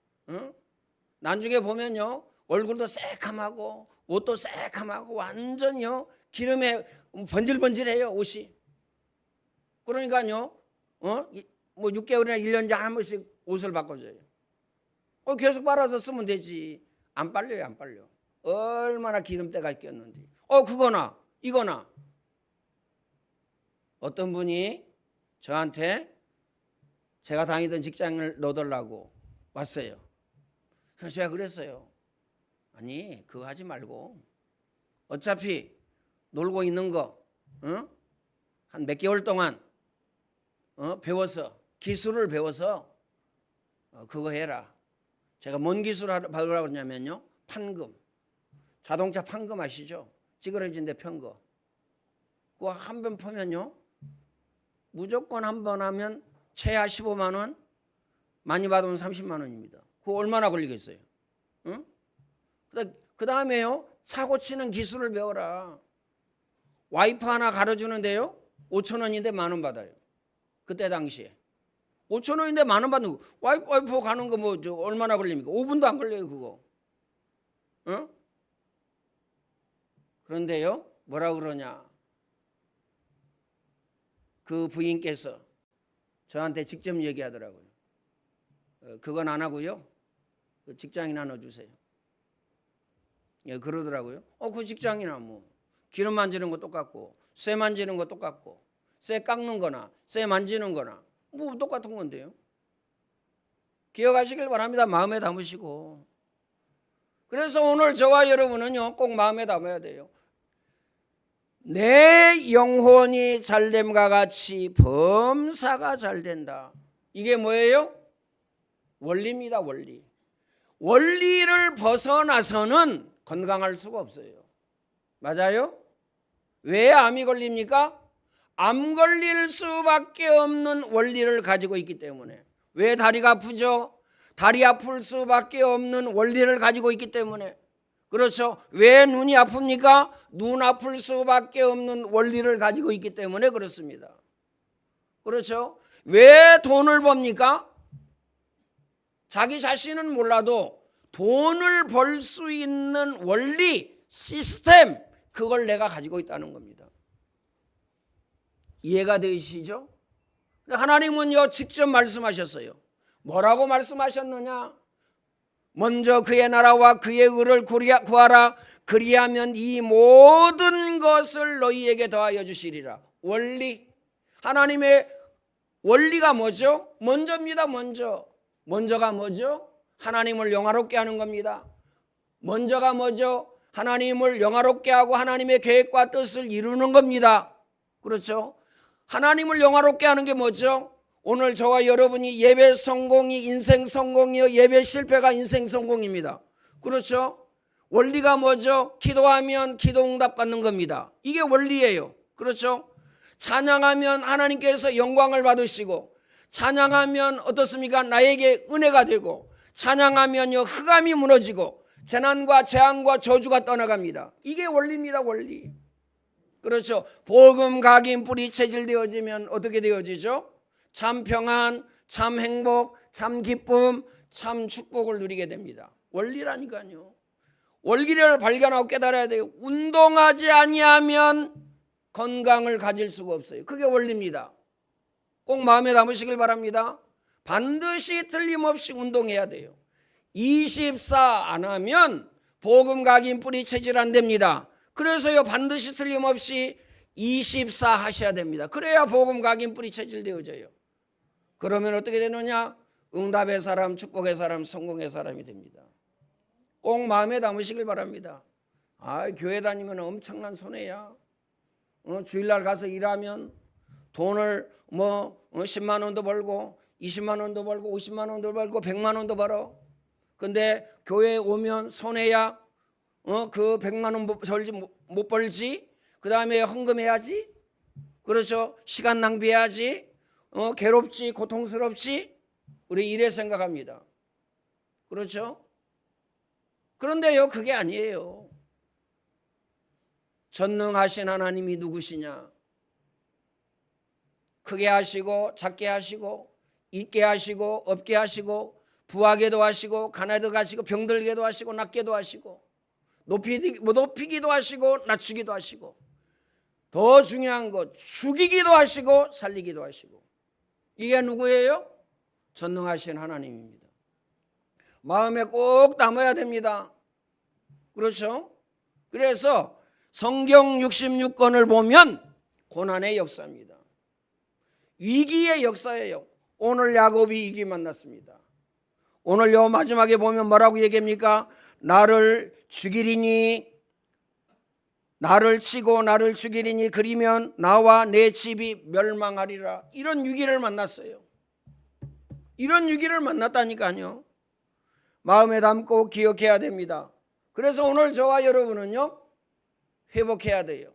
[SPEAKER 1] 나중에 보면요 얼굴도 새카맣고 옷도 새카맣고 완전요 기름에 번질번질해요 옷이. 그러니까요 6개월이나 1년에 한 번씩 옷을 바꿔줘요. 계속 빨아서 쓰면 되지. 안 빨려요 안 빨려. 얼마나 기름때가 꼈는데 그거나 이거나. 어떤 분이 저한테 제가 다니던 직장을 넣어달라고 왔어요. 그래서 제가 그랬어요. 아니 그거 하지 말고 어차피 놀고 있는 거 한 몇 개월 동안 배워서 기술을 배워서 그거 해라. 제가 뭔 기술 받으라고 그러냐면요, 판금, 자동차 판금 아시죠? 찌그러진 데 편 거. 그거 한 번 퍼면요, 무조건 한 번 하면 최하 15만 원, 많이 받으면 30만 원입니다. 그거 얼마나 걸리겠어요? 응? 그 다음에요, 사고 치는 기술을 배워라. 와이프 하나 갈아주는데요, 5천 원인데 10,000원 받아요. 그때 당시에 5천 원인데 10,000원 받는 거. 와이프 가는 거 뭐 얼마나 걸립니까? 5분도 안 걸려요 그거. 응? 그런데요, 뭐라 그러냐, 그 부인께서 저한테 직접 얘기하더라고요. 그건 안 하고요, 그 직장이나 넣어주세요. 예, 그러더라고요. 그 직장이나 뭐 기름 만지는 거 똑같고, 쇠 만지는 거 똑같고, 쇠 깎는 거나 쇠 만지는 거나 뭐 똑같은 건데요. 기억하시길 바랍니다. 마음에 담으시고. 그래서 오늘 저와 여러분은요, 꼭 마음에 담아야 돼요. 내 영혼이 잘됨과 같이 범사가 잘된다. 이게 뭐예요? 원리입니다. 원리. 원리를 벗어나서는 건강할 수가 없어요. 맞아요? 왜 암이 걸립니까? 암 걸릴 수밖에 없는 원리를 가지고 있기 때문에. 왜 다리가 아프죠? 다리 아플 수밖에 없는 원리를 가지고 있기 때문에. 그렇죠? 왜 눈이 아픕니까? 눈 아플 수밖에 없는 원리를 가지고 있기 때문에 그렇습니다. 그렇죠? 왜 돈을 법니까? 자기 자신은 몰라도 돈을 벌 수 있는 원리, 시스템, 그걸 내가 가지고 있다는 겁니다. 이해가 되시죠? 하나님은요, 직접 말씀하셨어요. 뭐라고 말씀하셨느냐? 먼저 그의 나라와 그의 의를 구하라. 그리하면 이 모든 것을 너희에게 더하여 주시리라. 원리. 하나님의 원리가 뭐죠? 먼저입니다. 먼저가 뭐죠? 하나님을 영화롭게 하는 겁니다. 먼저가 뭐죠? 하나님을 영화롭게 하고 하나님의 계획과 뜻을 이루는 겁니다. 그렇죠? 하나님을 영화롭게 하는 게 뭐죠? 오늘 저와 여러분이 예배 성공이 인생 성공이요, 예배 실패가 인생 성공입니다. 그렇죠? 원리가 뭐죠? 기도하면 기도 응답 받는 겁니다. 이게 원리예요. 그렇죠? 찬양하면 하나님께서 영광을 받으시고, 찬양하면 어떻습니까? 나에게 은혜가 되고, 찬양하면요, 흑암이 무너지고 재난과 재앙과 저주가 떠나갑니다. 이게 원리입니다. 원리. 그렇죠? 복음 각인 뿌리 체질되어지면 어떻게 되어지죠? 참 평안, 참 행복, 참 기쁨, 참 축복을 누리게 됩니다. 원리라니까요. 원리를 발견하고 깨달아야 돼요. 운동하지 아니하면 건강을 가질 수가 없어요. 그게 원리입니다. 꼭 마음에 담으시길 바랍니다. 반드시 틀림없이 운동해야 돼요. 24 안 하면 복음 각인 뿌리 체질 안 됩니다. 그래서요, 반드시 틀림없이 24 하셔야 됩니다. 그래야 복음 각인 뿌리 체질 되어져요. 그러면 어떻게 되느냐? 응답의 사람, 축복의 사람, 성공의 사람이 됩니다. 꼭 마음에 담으시길 바랍니다. 교회 다니면 엄청난 손해야. 주일날 가서 일하면 돈을 10만 원도 벌고 20만 원도 벌고 50만 원도 벌고 100만 원도 벌어. 근데 교회에 오면 손해야. 그 100만 원 못 벌지. 그 다음에 헌금해야지. 그렇죠? 시간 낭비해야지. 괴롭지, 고통스럽지. 우리 이래 생각합니다. 그렇죠? 그런데요, 그게 아니에요. 전능하신 하나님이 누구시냐? 크게 하시고 작게 하시고 있게 하시고 없게 하시고 부하게도 하시고 가난하게도 하시고 병들게도 하시고 낫게도 하시고 높이기도 하시고 낮추기도 하시고, 더 중요한 것 죽이기도 하시고 살리기도 하시고. 이게 누구예요? 전능하신 하나님입니다. 마음에 꼭 담아야 됩니다. 그렇죠? 그래서 성경 66권을 보면 고난의 역사입니다. 위기의 역사예요. 오늘 야곱이 위기 만났습니다. 오늘 요 마지막에 보면 뭐라고 얘기합니까? 나를 죽이리니, 나를 치고 나를 죽이리니 그리면 나와 내 집이 멸망하리라. 이런 위기를 만났어요. 이런 위기를 만났다니까요. 마음에 담고 기억해야 됩니다. 그래서 오늘 저와 여러분은요, 회복해야 돼요.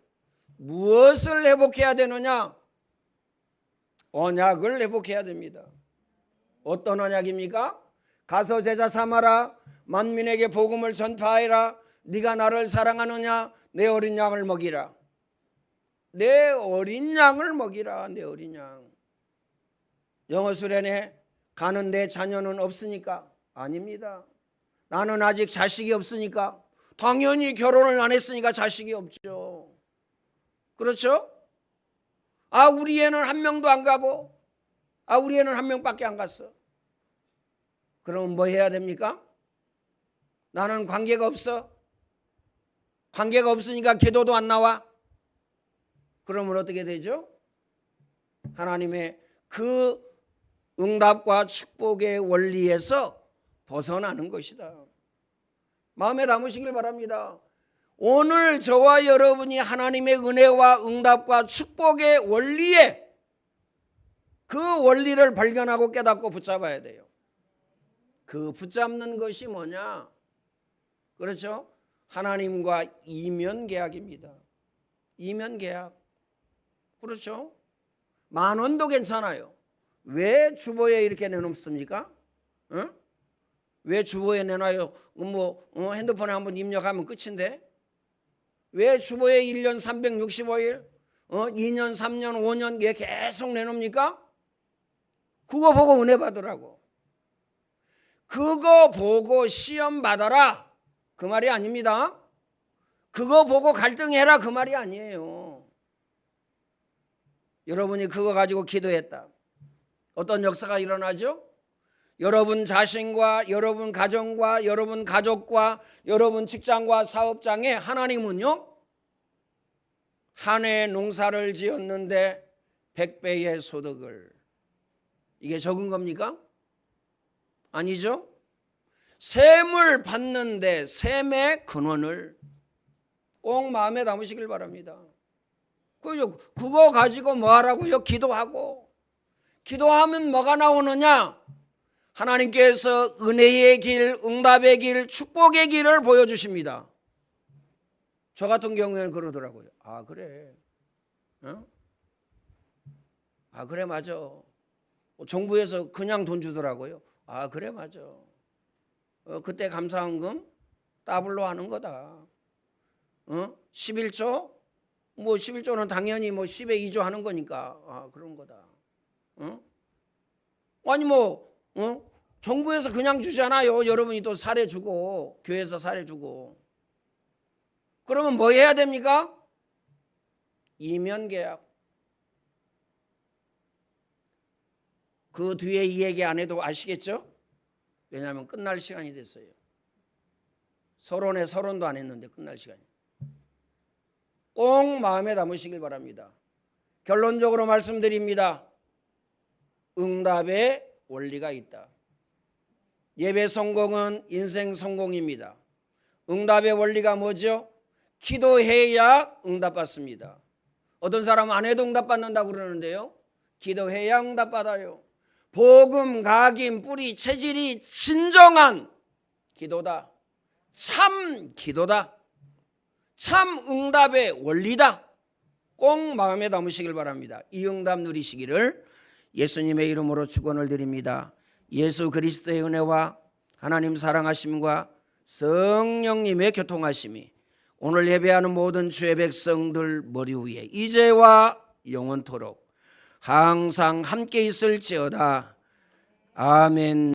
[SPEAKER 1] 무엇을 회복해야 되느냐? 언약을 회복해야 됩니다. 어떤 언약입니까? 가서 제자 삼아라, 만민에게 복음을 전파하라, 네가 나를 사랑하느냐? 내 어린 양을 먹이라. 내 어린 양을 먹이라. 내 어린 양. 영어 수련회 가는 내 자녀는 없으니까? 아닙니다. 나는 아직 자식이 없으니까? 당연히 결혼을 안 했으니까 자식이 없죠. 그렇죠? 아, 우리 애는 한 명도 안 가고, 아, 우리 애는 한 명밖에 안 갔어. 그럼 뭐 해야 됩니까? 나는 관계가 없어. 관계가 없으니까 기도도 안 나와. 그러면 어떻게 되죠? 하나님의 그 응답과 축복의 원리에서 벗어나는 것이다. 마음에 담으시길 바랍니다. 오늘 저와 여러분이 하나님의 은혜와 응답과 축복의 원리에, 그 원리를 발견하고 깨닫고 붙잡아야 돼요. 그 붙잡는 것이 뭐냐? 그렇죠? 하나님과 이면계약입니다. 이면계약. 그렇죠? 10,000원도 괜찮아요. 왜 주보에 이렇게 내놓습니까? 응? 왜 주보에 내놔요? 핸드폰에 한번 입력하면 끝인데? 왜 주보에 1년 365일, 2년, 3년, 5년 왜 계속 내놓습니까? 그거 보고 은혜 받으라고. 그거 보고 시험 받아라. 그 말이 아닙니다. 그거 보고 갈등해라. 그 말이 아니에요. 여러분이 그거 가지고 기도했다. 어떤 역사가 일어나죠? 여러분 자신과 여러분 가정과 여러분 가족과 여러분 직장과 사업장에 하나님은요, 한 해 농사를 지었는데 100배의 소득을, 이게 적은 겁니까? 아니죠? 셈을 받는데 셈의 근원을 꼭 마음에 담으시길 바랍니다. 그거 가지고 뭐 하라고요? 기도하고. 기도하면 뭐가 나오느냐? 하나님께서 은혜의 길, 응답의 길, 축복의 길을 보여주십니다. 저 같은 경우에는 그러더라고요. 아, 그래. 아, 그래, 맞아. 정부에서 그냥 돈 주더라고요. 아, 그래, 맞아. 그때 감사헌금 더블로 하는 거다. 11조? 11조는 당연히 10에 2조 하는 거니까. 아, 그런 거다. 아니 정부에서 그냥 주잖아요. 여러분이 또 사례 주고, 교회에서 사례 주고. 그러면 뭐 해야 됩니까? 이면계약. 그 뒤에 이 얘기 안 해도 아시겠죠? 왜냐하면 끝날 시간이 됐어요. 서론도 안 했는데 끝날 시간이. 꼭 마음에 담으시길 바랍니다. 결론적으로 말씀드립니다. 응답의 원리가 있다. 예배 성공은 인생 성공입니다. 응답의 원리가 뭐죠? 기도해야 응답받습니다. 어떤 사람은 안 해도 응답받는다고 그러는데요, 기도해야 응답받아요. 복음, 각인, 뿌리, 체질이 진정한 기도다. 참 기도다. 참 응답의 원리다. 꼭 마음에 담으시길 바랍니다. 이 응답 누리시기를 예수님의 이름으로 축원을 드립니다. 예수 그리스도의 은혜와 하나님 사랑하심과 성령님의 교통하심이 오늘 예배하는 모든 주의 백성들 머리 위에 이제와 영원토록 항상 함께 있을지어다. 아멘.